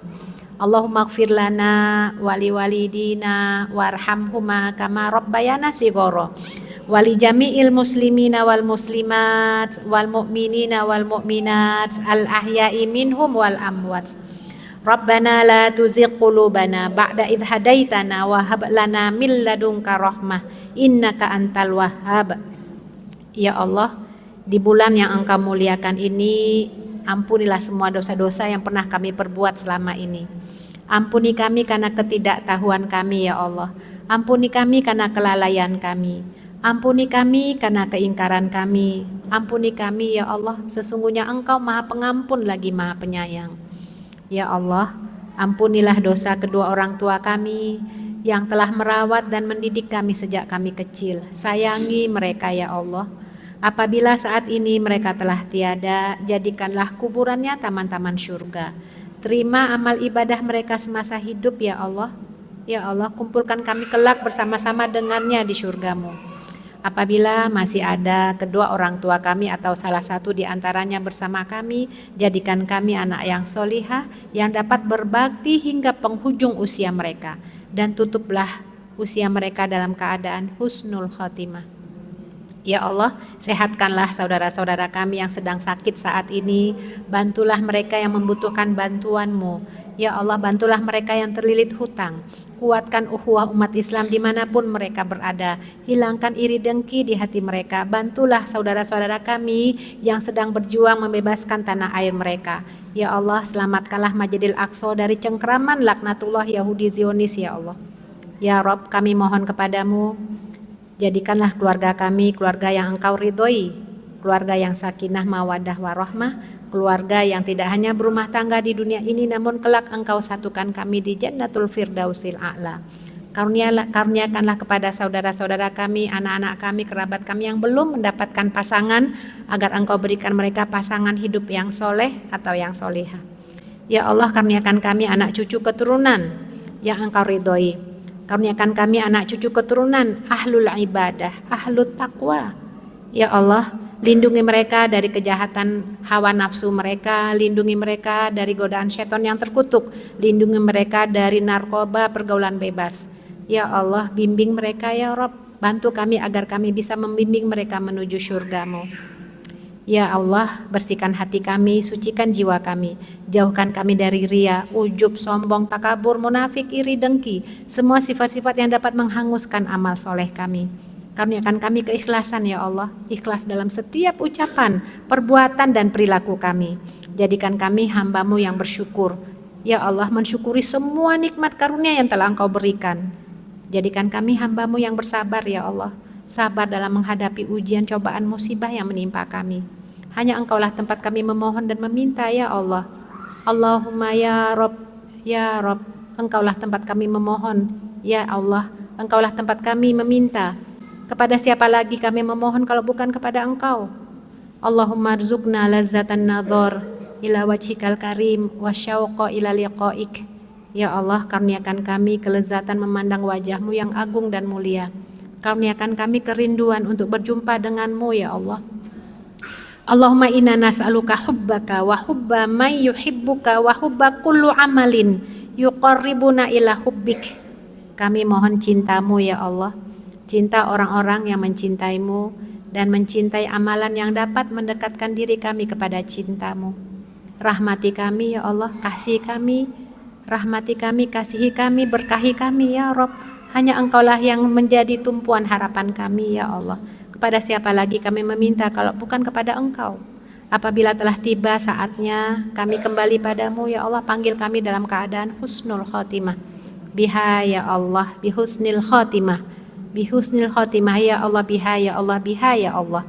Allahumma ighfir lana wa liwalidina warhamhuma kama rabbayana shighara. Wali jami'il muslimina wal muslimat wal mu'minina wal mu'minat al ahya'i minhum wal amwat. Rabbana la tuzigh qulubana ba'da idh hadaitana wa hab lana min ladunka rahmah innaka antal wahhab. Ya Allah, di bulan yang Engkau muliakan ini, ampunilah semua dosa-dosa yang pernah kami perbuat selama ini. Ampuni kami karena ketidaktahuan kami ya Allah. Ampuni kami karena kelalaian kami. Ampuni kami karena keingkaran kami. Ampuni kami ya Allah, sesungguhnya Engkau Maha Pengampun lagi Maha Penyayang. Ya Allah, ampunilah dosa kedua orang tua kami yang telah merawat dan mendidik kami sejak kami kecil. Sayangi mereka ya Allah. Apabila saat ini mereka telah tiada, jadikanlah kuburannya taman-taman syurga. Terima amal ibadah mereka semasa hidup ya Allah. Ya Allah, kumpulkan kami kelak bersama-sama dengannya di syurgamu. Apabila masih ada kedua orang tua kami atau salah satu di antaranya bersama kami, jadikan kami anak yang solihah yang dapat berbakti hingga penghujung usia mereka, dan tutuplah usia mereka dalam keadaan husnul khotimah. Ya Allah, sehatkanlah saudara-saudara kami yang sedang sakit saat ini. Bantulah mereka yang membutuhkan bantuan-Mu. Ya Allah, bantulah mereka yang terlilit hutang. Kuatkan ukhuwah umat Islam dimanapun mereka berada. Hilangkan iri dengki di hati mereka. Bantulah saudara-saudara kami yang sedang berjuang membebaskan tanah air mereka. Ya Allah, selamatkanlah Masjidil Aqsa dari cengkeraman laknatullah Yahudi Zionis ya Allah. Ya Rabb, kami mohon kepadamu, jadikanlah keluarga kami keluarga yang Engkau ridhoi, keluarga yang sakinah mawadah warahmah, keluarga yang tidak hanya berumah tangga di dunia ini namun kelak Engkau satukan kami di Jannatul Firdausil A'la. Karuniakanlah kepada saudara-saudara kami, anak-anak kami, kerabat kami yang belum mendapatkan pasangan, agar Engkau berikan mereka pasangan hidup yang soleh atau yang solihah. Ya Allah, karuniakan kami anak cucu keturunan yang Engkau ridhoi. Karuniakan kami anak cucu keturunan ahlul ibadah, ahlul taqwa. Ya Allah, lindungi mereka dari kejahatan hawa nafsu mereka, lindungi mereka dari godaan syaitan yang terkutuk, lindungi mereka dari narkoba pergaulan bebas. Ya Allah, bimbing mereka ya Rabb, bantu kami agar kami bisa membimbing mereka menuju syurga-Mu. Ya Allah, bersihkan hati kami, sucikan jiwa kami, jauhkan kami dari riya, ujub, sombong, takabur, munafik, iri, dengki, semua sifat-sifat yang dapat menghanguskan amal soleh kami. Karuniakan kami keikhlasan ya Allah, ikhlas dalam setiap ucapan, perbuatan dan perilaku kami. Jadikan kami hamba-Mu yang bersyukur. Ya Allah, mensyukuri semua nikmat karunia yang telah Engkau berikan. Jadikan kami hamba-Mu yang bersabar ya Allah, sabar dalam menghadapi ujian, cobaan, musibah yang menimpa kami. Hanya Engkaulah tempat kami memohon dan meminta ya Allah. Allahumma ya Rabb, ya Rabb, Engkaulah tempat kami memohon. Ya Allah, Engkaulah tempat kami meminta. Kepada siapa lagi kami memohon kalau bukan kepada Engkau? Allahumma rzuqna lazzatan nadhar ila wajhikal karim wasyauqa ila liqaik. Ya Allah, karuniakan kami kelezatan memandang wajah-Mu yang agung dan mulia. Karuniakan kami kerinduan untuk berjumpa dengan-Mu ya Allah. Allahumma inna nas'aluka hubbaka wa hubba man yuhibbuka wa hubba kullu amalin yuqarribuna ila hubbik. Kami mohon cinta-Mu ya Allah, cinta orang-orang yang mencintai-Mu dan mencintai amalan yang dapat mendekatkan diri kami kepada cinta-Mu. Rahmati kami ya Allah, kasih kami, rahmati kami, kasihi kami, berkahi kami ya Rabb. Hanya Engkaulah yang menjadi tumpuan harapan kami ya Allah. Kepada siapa lagi kami meminta kalau bukan kepada Engkau? Apabila telah tiba saatnya kami kembali padamu ya Allah, panggil kami dalam keadaan husnul khotimah. Biha ya Allah, bihusnil khotimah. Bihusnil khotimah ya Allah, biha ya Allah, biha ya Allah.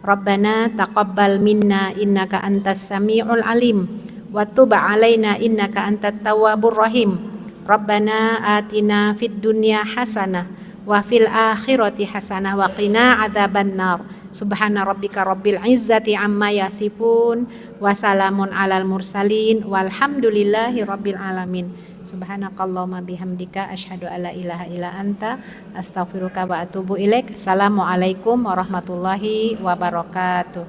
Rabbana taqabbal minna innaka antas sami'ul alim wa tub alaina innaka antat tawwabur rahim. Rabbana atina fid dunya hasanah wa fil akhirati hasanah wa qina adzabannar. Subhana rabbika rabbil izzati amma yasifun wa salamun alal mursalin walhamdulillahi rabbil alamin. Subhanakallahumma bihamdika asyhadu alla ilaha illa anta astaghfiruka wa atubu ilaik. Assalamualaikum warahmatullahi wabarakatuh.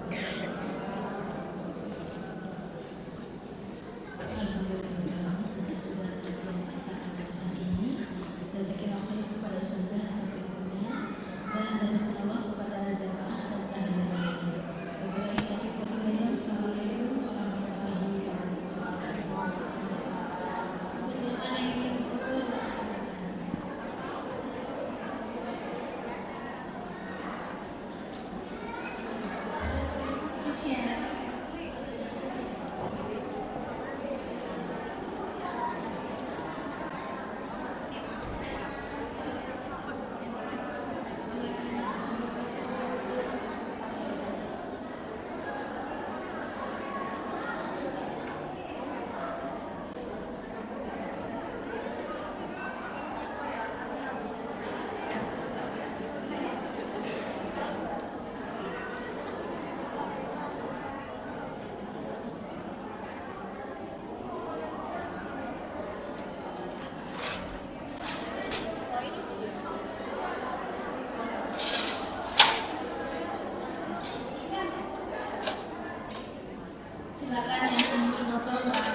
Silakan yang ingin foto